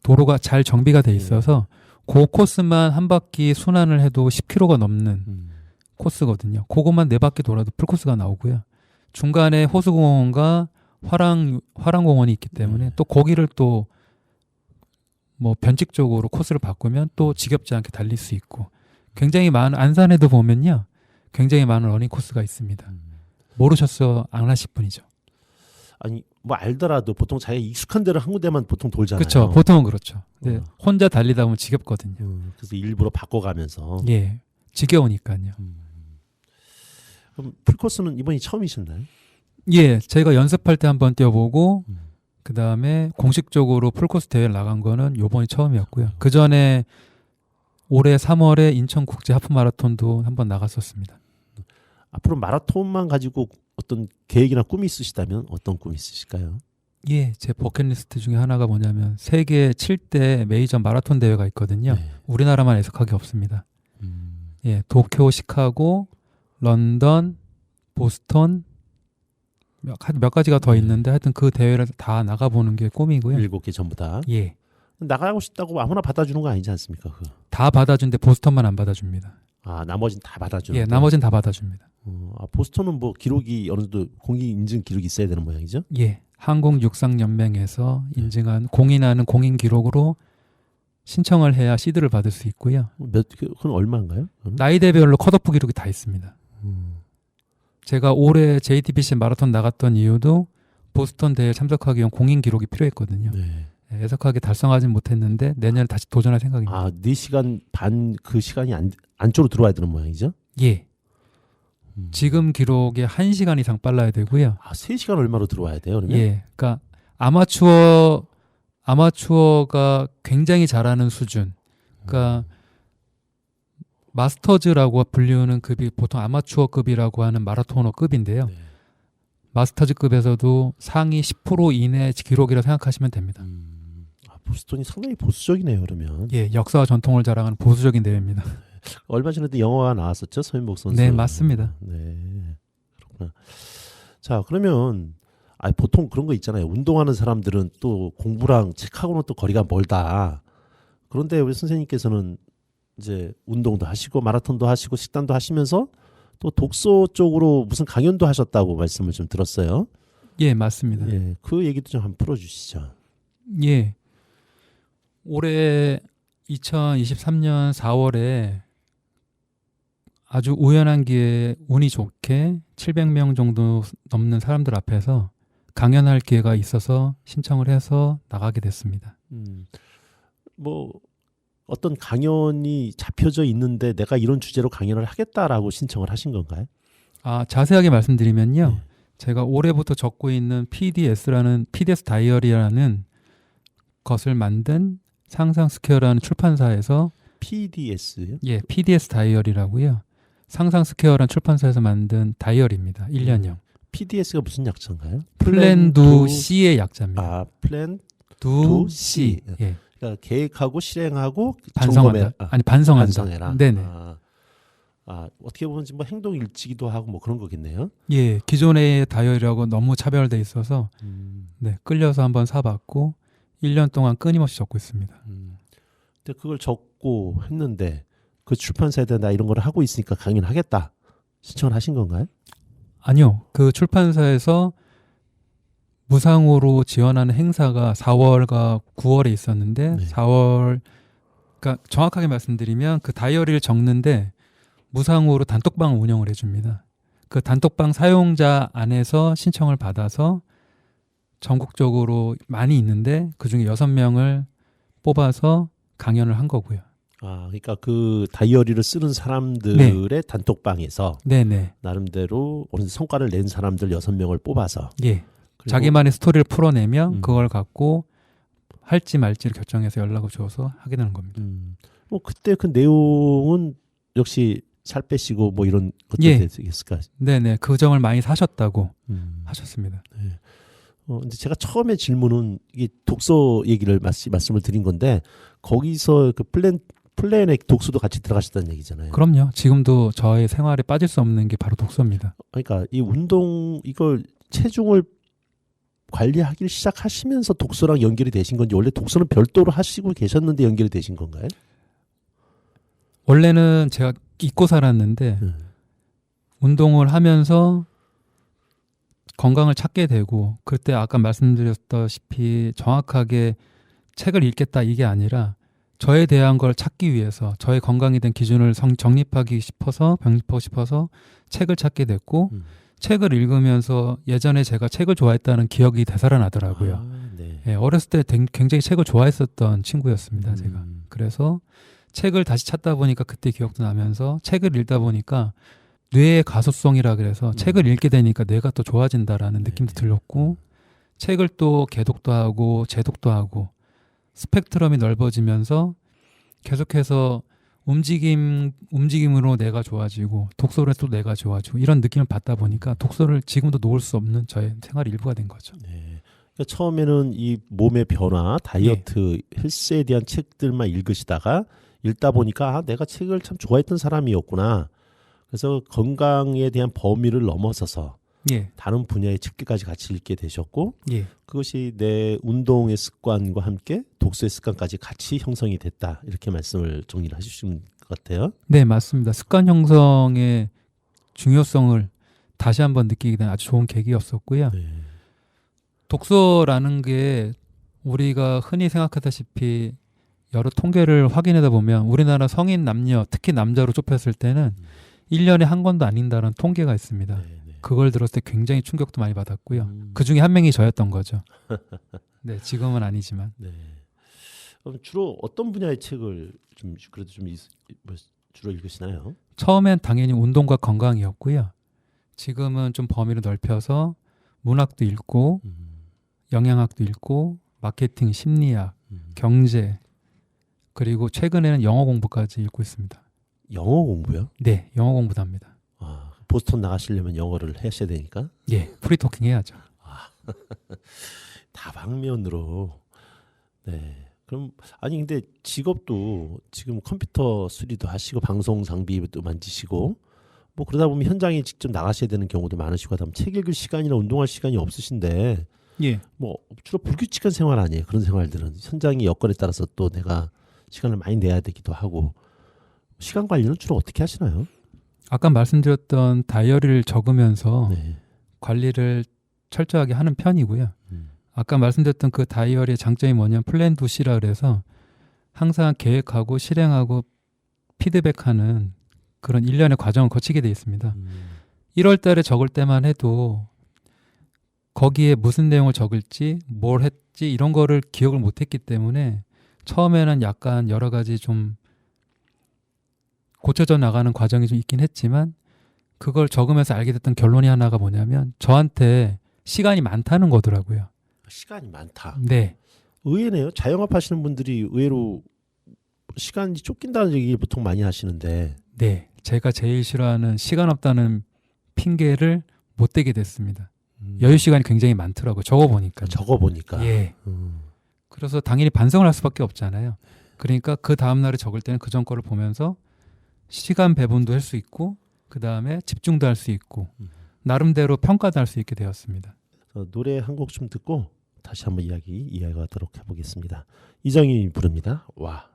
도로가 잘 정비가 돼 있어서 그 코스만 한 바퀴 순환을 해도 10km가 넘는 코스거든요. 그것만 4바퀴 돌아도 풀코스가 나오고요. 중간에 호수공원과 화랑공원이 있기 때문에 또 거기를 또 뭐 변칙적으로 코스를 바꾸면 또 지겹지 않게 달릴 수 있고 굉장히 많은 안산에도 보면요. 굉장히 많은 러닝 코스가 있습니다. 모르셨어 안 하실 분이죠. 아니 뭐 알더라도 보통 자기가 익숙한 데를 한 군데만 보통 돌잖아요. 그렇죠. 보통은 그렇죠. 네, 혼자 달리다 보면 지겹거든요. 그래서 일부러 바꿔가면서. 예, 지겨우니까요. 그럼 풀코스는 이번이 처음이셨나요? 예, 제가 연습할 때 한번 뛰어보고 그 다음에 공식적으로 풀코스 대회를 나간 거는 요번이 처음이었고요. 그 전에 올해 3월에 인천국제 하프마라톤도 한번 나갔었습니다. 앞으로 마라톤만 가지고 어떤 계획이나 꿈이 있으시다면 어떤 꿈이 있으실까요? 예, 제 버킷리스트 중에 하나가 뭐냐면 세계 7대 메이저 마라톤 대회가 있거든요. 네. 우리나라만 애석하게 없습니다. 예, 도쿄, 시카고, 런던, 보스턴 몇 가지가 더 있는데 하여튼 그 대회를 다 나가보는 게 꿈이고요. 7개 전부 다. 예, 나가고 싶다고 아무나 받아주는 거 아니지 않습니까? 그거. 다 받아준데 보스턴만 안 받아줍니다. 나머지는 다 받아주는. 예, 나머지는 다 받아줍니다. 보스턴은 뭐 기록이 어느 정도 공인 인증 기록이 있어야 되는 모양이죠? 예, 한국육상연맹에서 인증한 공인하는 공인 기록으로 신청을 해야 시드를 받을 수 있고요. 그건 얼마인가요? 나이대별로 컷오프 기록이 다 있습니다. 제가 올해 JTBC 마라톤 나갔던 이유도 보스턴 대회에 참석하기 위한 공인 기록이 필요했거든요. 네. 애석하게 달성하진 못했는데 내년에 다시 도전할 생각입니다. 4시간 반 그 시간이 안쪽으로 들어와야 되는 모양이죠? 예. 지금 기록에 1시간 이상 빨라야 되고요. 3시간 얼마로 들어와야 돼요, 그러면? 예. 그러니까 아마추어가 굉장히 잘하는 수준. 그러니까 마스터즈라고 불리우는 급이 보통 아마추어급이라고 하는 마라토너급인데요. 네. 마스터즈급에서도 상위 10% 이내 기록이라 생각하시면 됩니다. 보스턴이 상당히 보수적이네요, 그러면. 예, 역사와 전통을 자랑하는 보수적인 대회입니다. 얼마 전에도 영화가 나왔었죠, 서인복 선수. 네, 맞습니다. 네, 그렇구나. 자, 그러면 보통 그런 거 있잖아요. 운동하는 사람들은 또 공부랑 책하고는 또 거리가 멀다. 그런데 우리 선생님께서는 이제 운동도 하시고 마라톤도 하시고 식단도 하시면서 또 독서 쪽으로 무슨 강연도 하셨다고 말씀을 좀 들었어요. 예, 맞습니다. 예, 그 얘기도 좀 한번 풀어주시죠. 예. 올해 2023년 4월에 아주 우연한 기회에 운이 좋게 700명 정도 넘는 사람들 앞에서 강연할 기회가 있어서 신청을 해서 나가게 됐습니다. 뭐 어떤 강연이 잡혀져 있는데 내가 이런 주제로 강연을 하겠다라고 신청을 하신 건가요? 자세하게 말씀드리면요. 네. 제가 올해부터 적고 있는 PDS 다이어리라는 것을 만든 상상 스퀘어라는 출판사에서 PDS요? 예, PDS 다이어리라고요. 상상 스퀘어라는 출판사에서 만든 다이어리입니다. 1년형. PDS가 무슨 약자인가요? 플랜 두 C의 약자입니다. 플랜 두시. 예. 그러니까 계획하고 실행하고 반성한다. 반성한다. 반성해라. 네네. 어떻게 보면 뭐 행동 일지기도 하고 뭐 그런 거겠네요. 예, 기존의 다이어리하고 너무 차별돼 있어서 네, 끌려서 한번 사봤고 1년 동안 끊임없이 적고 있습니다. 근데 그걸 적고 했는데 그 출판사에다 나 이런 걸 하고 있으니까 강연하겠다 신청을 하신 건가요? 아니요, 그 출판사에서 무상으로 지원하는 행사가 4월과 9월에 있었는데 네. 4월, 그러니까 정확하게 말씀드리면 그 다이어리를 적는데 무상으로 단톡방을 운영을 해줍니다. 그 단톡방 사용자 안에서 신청을 받아서 전국적으로 많이 있는데 그중에 6명을 뽑아서 강연을 한 거고요. 그러니까 그 다이어리를 쓰는 사람들의 단톡방에서 네네. 나름대로 어느 성과를 낸 사람들 6명을 뽑아서 예. 그리고 자기만의 스토리를 풀어내면 그걸 갖고 할지 말지를 결정해서 연락을 줘서 하게 되는 겁니다. 뭐 그때 그 내용은 역시 살 빼시고 뭐 이런 것도 예. 됐을까? 네네. 그 점을 많이 사셨다고 하셨습니다. 네. 근데 제가 처음에 질문은 이게 독서 얘기를 말씀을 드린 건데 거기서 그 플랜에 독서도 같이 들어가셨다는 얘기잖아요. 그럼요. 지금도 저의 생활에 빠질 수 없는 게 바로 독서입니다. 그러니까 이 운동 이걸 체중을 관리하기를 시작하시면서 독서랑 연결이 되신 건지 원래 독서는 별도로 하시고 계셨는데 연결이 되신 건가요? 원래는 제가 잊고 살았는데 운동을 하면서 건강을 찾게 되고 그때 아까 말씀드렸다시피 정확하게 책을 읽겠다 이게 아니라 저에 대한 걸 찾기 위해서 저의 건강에 대한 기준을 정립하고 싶어서 책을 찾게 됐고 책을 읽으면서 예전에 제가 책을 좋아했다는 기억이 되살아나더라고요. 네. 예, 어렸을 때 굉장히 책을 좋아했었던 친구였습니다. 제가. 그래서 책을 다시 찾다 보니까 그때 기억도 나면서 책을 읽다 보니까 뇌의 가소성이라 그래서 책을 읽게 되니까 뇌가 또 좋아진다라는 느낌도 들렸고 책을 또 개독도 하고 재독도 하고 스펙트럼이 넓어지면서 계속해서 움직임으로 뇌가 좋아지고 독서로 또 뇌가 좋아지고 이런 느낌을 받다 보니까 독서를 지금도 놓을 수 없는 저의 생활의 일부가 된 거죠. 네. 그러니까 처음에는 이 몸의 변화, 다이어트, 헬스에 대한 책들만 읽으시다가 읽다 보니까 내가 책을 참 좋아했던 사람이었구나. 그래서 건강에 대한 범위를 넘어서서 예. 다른 분야의 책들까지 같이 읽게 되셨고 예. 그것이 내 운동의 습관과 함께 독서의 습관까지 같이 형성이 됐다. 이렇게 말씀을 정리를 해주시는 것 같아요. 네, 맞습니다. 습관 형성의 중요성을 다시 한번 느끼게 된 아주 좋은 계기였었고요. 네. 독서라는 게 우리가 흔히 생각하다시피 여러 통계를 확인하다 보면 우리나라 성인 남녀, 특히 남자로 좁혔을 때는 1년에 한 권도 안 읽는다는 통계가 있습니다. 네. 그걸 들었을 때 굉장히 충격도 많이 받았고요. 그 중에 한 명이 저였던 거죠. 네, 지금은 아니지만. 네. 그럼 주로 어떤 분야의 책을 좀 그래도 좀 주로 읽으시나요? 처음엔 당연히 운동과 건강이었고요. 지금은 좀 범위를 넓혀서 문학도 읽고 영양학도 읽고 마케팅, 심리학, 경제 그리고 최근에는 영어 공부까지 읽고 있습니다. 영어 공부요? 네, 영어 공부도 합니다. 보스턴 나가시려면 영어를 하셔야 되니까. 예, 프리토킹 해야죠. 다방면으로. 네. 그럼 아니 근데 직업도 지금 컴퓨터 수리도 하시고 방송 장비도 만지시고 뭐 그러다 보면 현장에 직접 나가셔야 되는 경우도 많으시고 하다 보면 책 읽을 시간이나 운동할 시간이 없으신데 예. 뭐 주로 불규칙한 생활 아니에요. 그런 생활들은 현장의 여건에 따라서 또 내가 시간을 많이 내야 되기도 하고 시간 관리는 주로 어떻게 하시나요? 아까 말씀드렸던 다이어리를 적으면서 네. 관리를 철저하게 하는 편이고요. 아까 말씀드렸던 그 다이어리의 장점이 뭐냐면 플랜 두 C라 그래서 항상 계획하고 실행하고 피드백하는 그런 일련의 과정을 거치게 돼 있습니다. 1월 달에 적을 때만 해도 거기에 무슨 내용을 적을지 뭘 했지 이런 거를 기억을 못했기 때문에 처음에는 약간 여러 가지 좀 고쳐져 나가는 과정이 좀 있긴 했지만 그걸 적으면서 알게 됐던 결론이 하나가 뭐냐면 저한테 시간이 많다는 거더라고요. 시간이 많다. 네. 의외네요. 자영업 하시는 분들이 의외로 시간이 쫓긴다는 얘기 보통 많이 하시는데. 네. 제가 제일 싫어하는 시간 없다는 핑계를 못 대게 됐습니다. 여유 시간이 굉장히 많더라고요. 적어보니까. 적어보니까. 예. 그래서 당연히 반성을 할 수밖에 없잖아요. 그러니까 그 다음 날에 적을 때는 그 전 거를 보면서 시간 배분도 할 수 있고 그 다음에 집중도 할 수 있고 나름대로 평가도 할 수 있게 되었습니다. 노래 한 곡 좀 듣고 다시 한번 이야기하도록 해보겠습니다. 이정희 부릅니다. 와.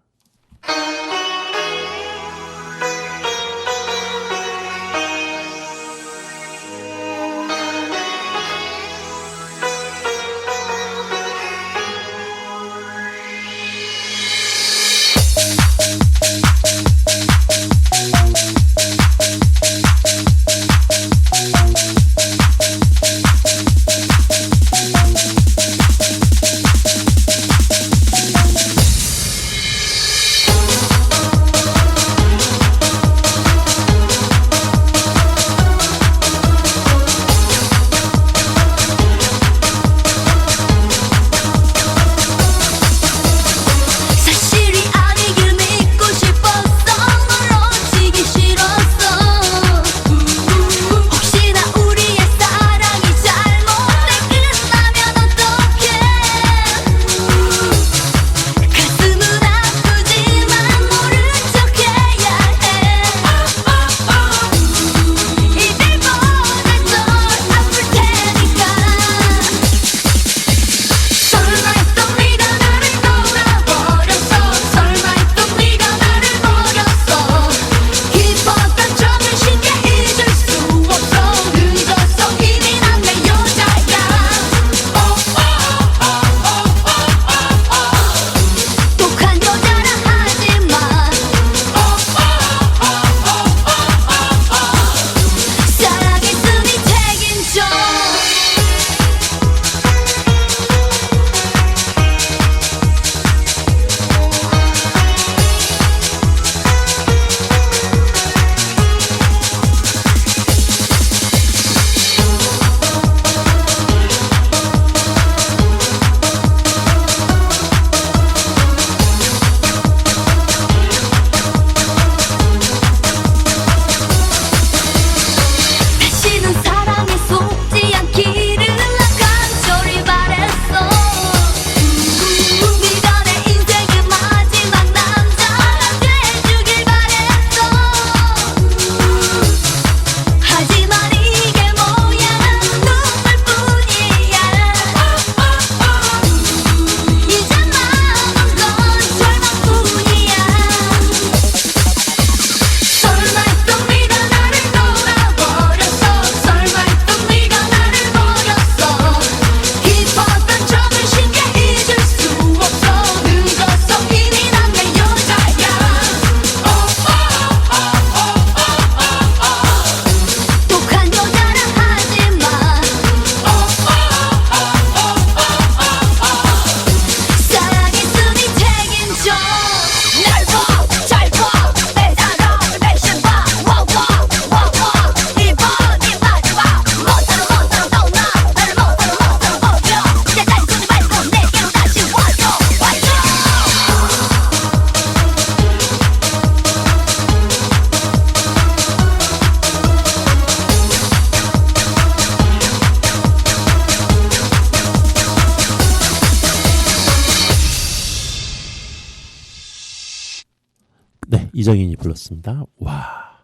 이정인이 불렀습니다. 와.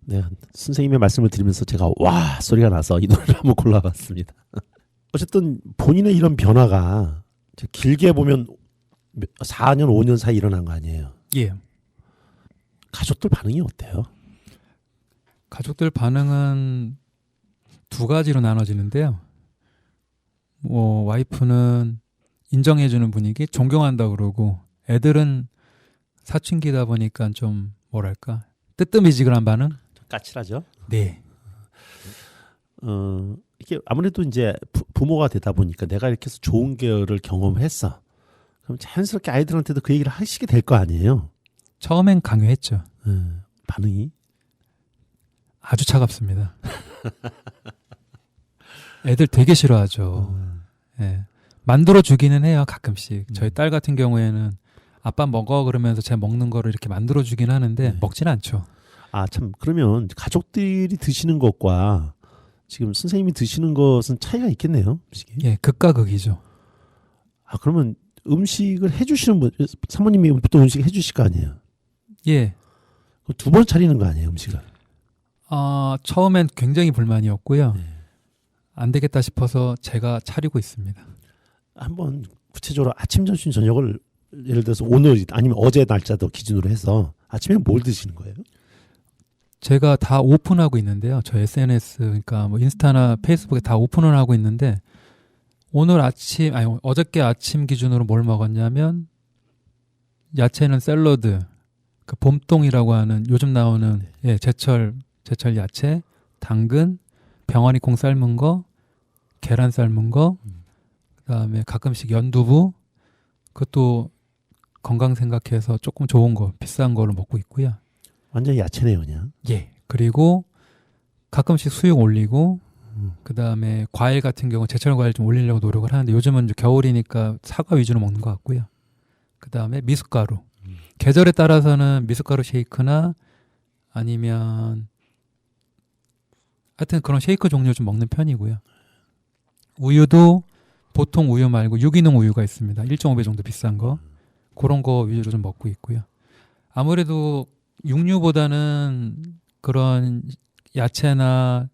내가 선생님의 말씀을 드리면서 제가 와 소리가 나서 이 노래를 한번 골라봤습니다. 어쨌든 본인의 이런 변화가 길게 보면 4년, 5년 사이 일어난 거 아니에요? 예. 가족들 반응이 어때요? 가족들 반응은 두 가지로 나눠지는데요. 와이프는 인정해주는 분위기, 존경한다 그러고, 애들은 사춘기다 보니까 좀 뭐랄까 뜨뜻미지근한 반응? 까칠하죠. 네. 이게 아무래도 이제 부모가 되다 보니까 내가 이렇게 해서 좋은 거를 경험했어. 그럼 자연스럽게 아이들한테도 그 얘기를 하시게 될 거 아니에요. 처음엔 강요했죠. 반응이 아주 차갑습니다. 애들 되게 싫어하죠. 예. 만들어 주기는 해요, 가끔씩. 저희 딸 같은 경우에는 아빠 먹어 그러면서 제가 먹는 거를 이렇게 만들어 주긴 하는데 먹진 않죠. 아, 참. 그러면 가족들이 드시는 것과 지금 선생님이 드시는 것은 차이가 있겠네요. 음식이. 예, 극과 극이죠. 아, 그러면 음식을 해주시는 분, 사모님이 보통 음식 해주실 거 아니에요? 예. 두 번 차리는 거 아니에요, 음식을? 처음엔 굉장히 불만이었고요. 네. 안 되겠다 싶어서 제가 차리고 있습니다. 한번 구체적으로 아침, 점심, 저녁을 예를 들어서 오늘 아니면 어제 날짜도 기준으로 해서 아침에 뭘 드시는 거예요? 제가 다 오픈하고 있는데요. 저 SNS, 그러니까 뭐 인스타나 페이스북에 다 오픈을 하고 있는데 어저께 아침 기준으로 뭘 먹었냐면 야채는 샐러드, 그 봄동이라고 하는 요즘 나오는 제철 야채, 당근, 병아리 콩 삶은 거, 계란 삶은 거, 그다음에 가끔씩 연두부, 그것도 건강 생각해서 조금 좋은 거, 비싼 거를 먹고 있고요. 완전 야채네요, 그냥. 예. 그리고 가끔씩 수육 올리고, 그다음에 과일 같은 경우 제철 과일 좀 올리려고 노력을 하는데 요즘은 이제 겨울이니까 사과 위주로 먹는 것 같고요. 그다음에 미숫가루. 계절에 따라서는 미숫가루 쉐이크나 아니면 하여튼 그런 쉐이크 종류 좀 먹는 편이고요. 우유도 보통 우유 말고 유기농 우유가 있습니다. 1.5배 정도 비싼 거. 그런 거 위주로 좀 먹고 있고요. 아무래도 육류보다는 그런 야채나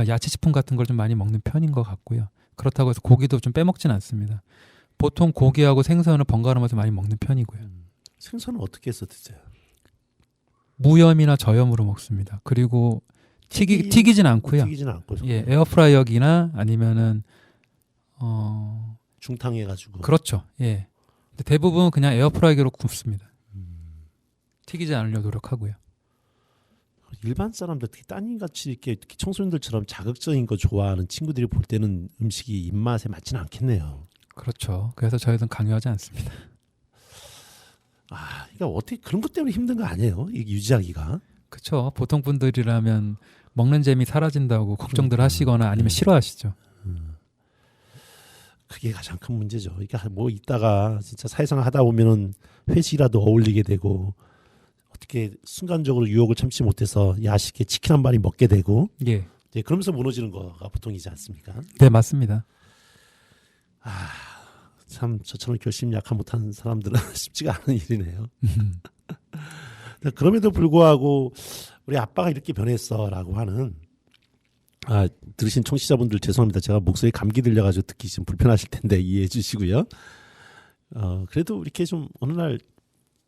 야채 식품 같은 걸 좀 많이 먹는 편인 것 같고요. 그렇다고 해서 고기도 좀 빼먹진 않습니다. 보통 고기하고 생선을 번갈아가면서 많이 먹는 편이고요. 생선은 어떻게 해서 드세요? 무염이나 저염으로 먹습니다. 그리고 튀기진 않고요. 튀기진 않고. 예, 에어프라이어기나 아니면은 중탕해가지고. 그렇죠. 예. 근데 대부분 그냥 에어프라이기로 굽습니다. 튀기지 않으려고 노력하고요. 일반 사람들 특히 따님같이 이렇게 특히 청소년들처럼 자극적인 거 좋아하는 친구들이 볼 때는 음식이 입맛에 맞지는 않겠네요. 그렇죠. 그래서 저희는 강요하지 않습니다. 그러니까 어떻게 그런 것 때문에 힘든 거 아니에요? 이게 유지하기가. 그렇죠. 보통 분들이라면 먹는 재미 사라진다고 걱정들 하시거나 아니면 싫어하시죠. 그게 가장 큰 문제죠. 그러니까 뭐 이따가 진짜 사회생활 하다 보면은 회식이라도 어울리게 되고 어떻게 순간적으로 유혹을 참지 못해서 야식에 치킨 한 마리 먹게 되고 예. 이제 그러면서 무너지는 거가 보통이지 않습니까? 네, 맞습니다. 참 저처럼 결심 약한 못하는 사람들은 쉽지가 않은 일이네요. 그럼에도 불구하고 우리 아빠가 이렇게 변했어라고 하는 들으신 청취자분들 죄송합니다. 제가 목소리 감기 들려가지고 듣기 좀 불편하실 텐데 이해해 주시고요. 그래도 이렇게 좀 어느 날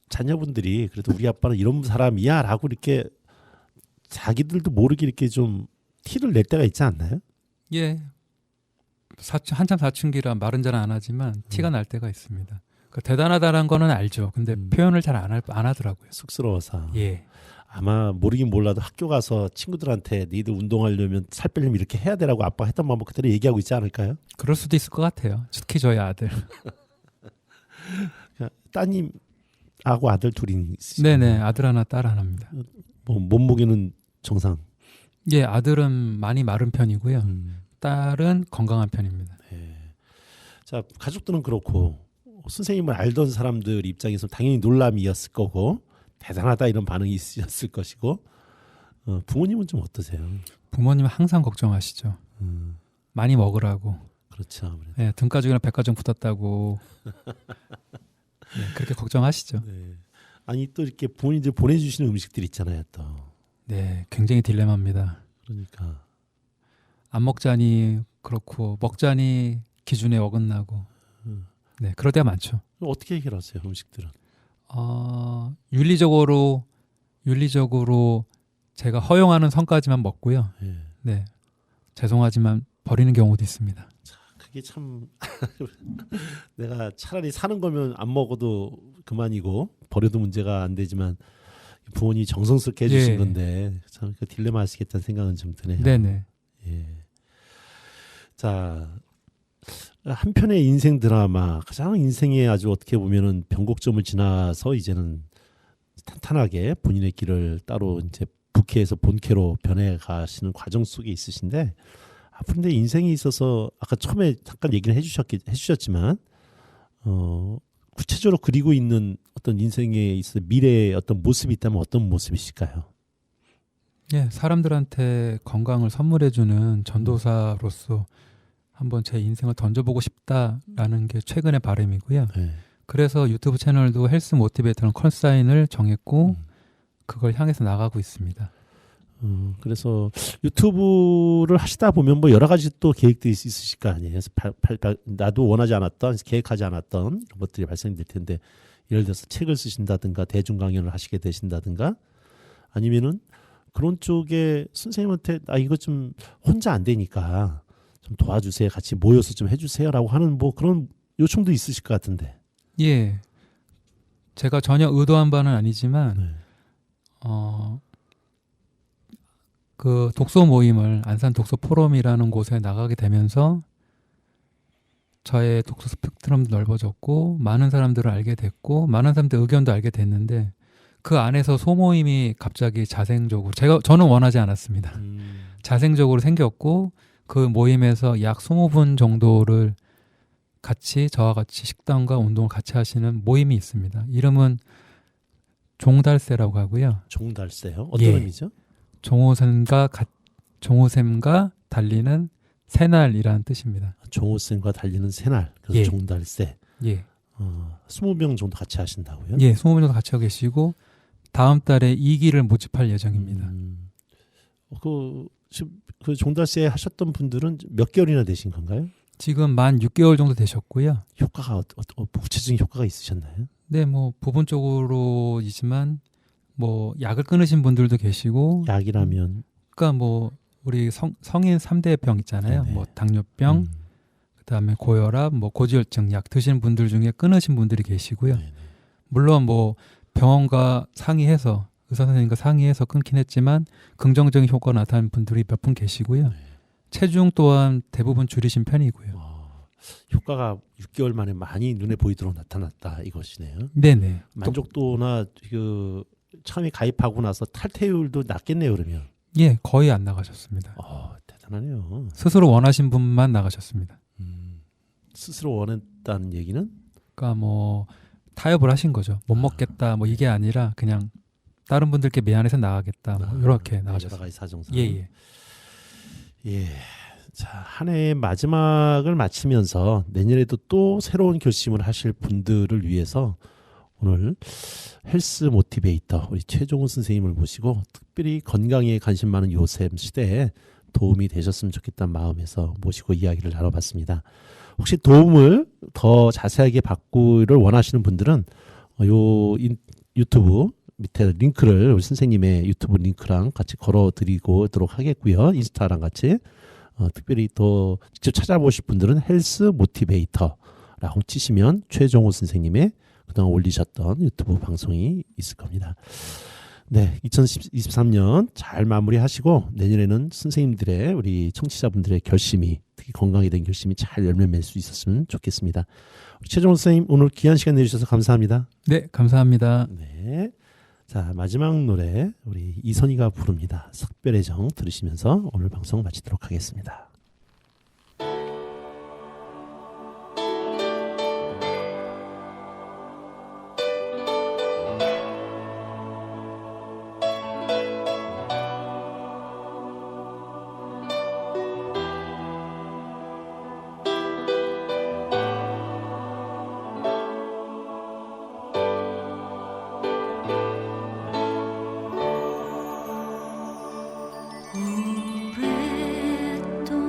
자녀분들이 그래도 우리 아빠는 이런 사람이야라고 이렇게 자기들도 모르게 이렇게 좀 티를 낼 때가 있지 않나요? 예. 한참 사춘기라 말은 잘 안 하지만 티가 날 때가 있습니다. 그러니까 대단하다는 거는 알죠. 근데 표현을 잘 안 하더라고요. 쑥스러워서. 예. 아마 모르긴 몰라도 학교 가서 친구들한테 니들 운동하려면 살 빼려면 이렇게 해야 되라고 아빠가 했던 방법 그대로 얘기하고 있지 않을까요? 그럴 수도 있을 것 같아요. 특히 저희 아들. 따님하고 아들 둘이 있으시죠? 네네. 아들 하나, 딸 하나입니다. 뭐 몸무게는 정상. 예, 아들은 많이 마른 편이고요. 딸은 건강한 편입니다. 네. 자, 가족들은 그렇고 선생님을 알던 사람들 입장에서 당연히 놀람이었을 거고 대단하다 이런 반응이 있었을 것이고 부모님은 좀 어떠세요? 부모님은 항상 걱정하시죠. 많이 먹으라고. 그렇죠. 아무래도. 네, 등가죽이나 백가죽 붙었다고. 네, 그렇게 걱정하시죠. 네. 아니 또 이렇게 부모님들 보내주시는 음식들 있잖아요. 또. 네, 굉장히 딜레마입니다. 그러니까. 안 먹자니 그렇고 먹자니 기준에 어긋나고. 네, 그럴 때가 많죠. 어떻게 해결하세요, 음식들은? 윤리적으로 제가 허용하는 선까지만 먹고요. 네, 죄송하지만 버리는 경우도 있습니다. 그게 참 내가 차라리 사는 거면 안 먹어도 그만이고 버려도 문제가 안 되지만 부모님이 정성스럽게 해주신 건데 참 그 딜레마 하시겠다는 생각은 좀 드네요. 네네. 예. 자, 한편의 인생 드라마, 가장 인생에 아주 어떻게 보면은 변곡점을 지나서 이제는 탄탄하게 본인의 길을 따로 이제 부캐에서 본캐로 변해 가시는 과정 속에 있으신데 앞으로 인생에 있어서 아까 처음에 잠깐 얘기를 해주셨지만 구체적으로 그리고 있는 어떤 인생에 있어 미래의 어떤 모습이 있다면 어떤 모습이실까요? 예, 사람들한테 건강을 선물해주는 전도사로서 한번 제 인생을 던져보고 싶다라는 게 최근의 바람이고요. 네. 그래서 유튜브 채널도 헬스 모티베이터는 컬사인을 정했고 그걸 향해서 나가고 있습니다. 그래서 유튜브를 하시다 보면 뭐 여러 가지 또 계획들이 있으실 거 아니에요. 그래서 나도 원하지 않았던, 계획하지 않았던 것들이 발생될 텐데, 예를 들어서 책을 쓰신다든가 대중 강연을 하시게 되신다든가, 아니면은 그런 쪽에 선생님한테 이거 좀 혼자 안 되니까 좀 도와주세요, 같이 모여서 좀 해주세요라고 하는 뭐 그런 요청도 있으실 것 같은데. 예, 제가 전혀 의도한 바는 아니지만 네. 그 독서 모임을 안산 독서 포럼이라는 곳에 나가게 되면서 저의 독서 스펙트럼도 넓어졌고 많은 사람들을 알게 됐고 많은 사람들 의견도 알게 됐는데 그 안에서 소모임이 갑자기 자생적으로 저는 원하지 않았습니다. 자생적으로 생겼고 그 모임에서 약 20분 정도를 저와 같이 식단과 운동을 같이 하시는 모임이 있습니다. 이름은 종달새라고 하고요. 종달새요? 어떤 예. 의미죠? 종호샘과 달리는 새날이라는 뜻입니다. 종호쌤과 달리는 새날, 그래서 예. 종달새. 예. 20명 정도 같이 하신다고요? 예, 20분 정도 같이 하고 계시고 다음 달에 2기를 모집할 예정입니다. 지금 그 종달새 하셨던 분들은 몇 개월이나 되신 건가요? 지금 만 6개월 정도 되셨고요. 효과가 구체적인 효과가 있으셨나요? 네, 뭐 부분적으로이지만 뭐 약을 끊으신 분들도 계시고, 약이라면 그러니까 뭐 우리 성인 3대 병 있잖아요. 네네. 뭐 당뇨병, 그다음에 고혈압, 뭐 고지혈증 약 드시는 분들 중에 끊으신 분들이 계시고요. 네네. 물론 뭐 병원과 상의해서 의사 선생님과 상의해서 끊긴 했지만 긍정적인 효과가 나타나는 분들이 몇 분 계시고요. 네. 체중 또한 대부분 줄이신 편이고요. 효과가 6개월 만에 많이 눈에 보이도록 나타났다 이것이네요. 네네. 만족도나 그 처음에 가입하고 나서 탈퇴율도 낮겠네요, 그러면. 예, 거의 안 나가셨습니다. 대단하네요. 스스로 원하신 분만 나가셨습니다. 스스로 원했다는 얘기는? 그러니까 뭐 타협을 하신 거죠. 못 먹겠다 뭐 이게 아니라 그냥 다른 분들께 미안해서 나가겠다 뭐 이렇게 나가셨어요. 여러 가지 사정상. 예. 자, 한 해의 마지막을 마치면서 내년에도 또 새로운 결심을 하실 분들을 위해서 오늘 헬스 모티베이터 우리 최종훈 선생님을 모시고 특별히 건강에 관심 많은 요새 시대에 도움이 되셨으면 좋겠다는 마음에서 모시고 이야기를 나눠봤습니다. 혹시 도움을 더 자세하게 받기를 원하시는 분들은 유튜브 밑에 링크를 우리 선생님의 유튜브 링크랑 같이 걸어드리도록 하겠고요. 인스타랑 같이 특별히 또 직접 찾아보실 분들은 헬스 모티베이터라고 치시면 최종호 선생님의 그동안 올리셨던 유튜브 방송이 있을 겁니다. 네, 2023년 잘 마무리하시고 내년에는 선생님들의 우리 청취자분들의 결심이 특히 건강에 대한 결심이 잘 열매 맺을 수 있었으면 좋겠습니다. 우리 최종호 선생님 오늘 귀한 시간 내주셔서 감사합니다. 네, 감사합니다. 네. 자, 마지막 노래 우리 이선희가 부릅니다. 석별의 정 들으시면서 오늘 방송 마치도록 하겠습니다. 오랫동안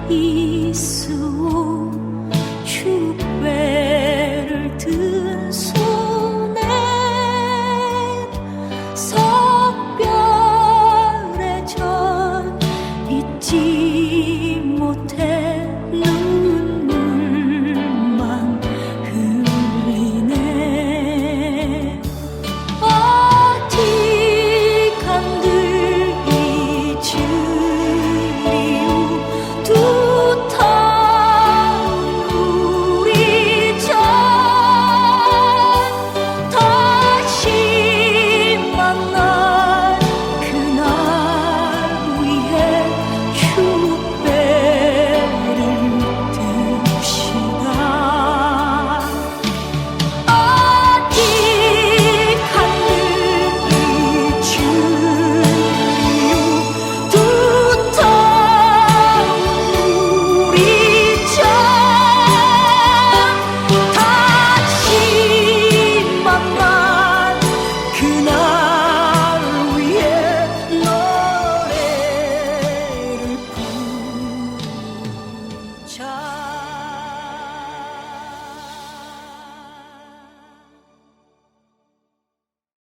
예수 주배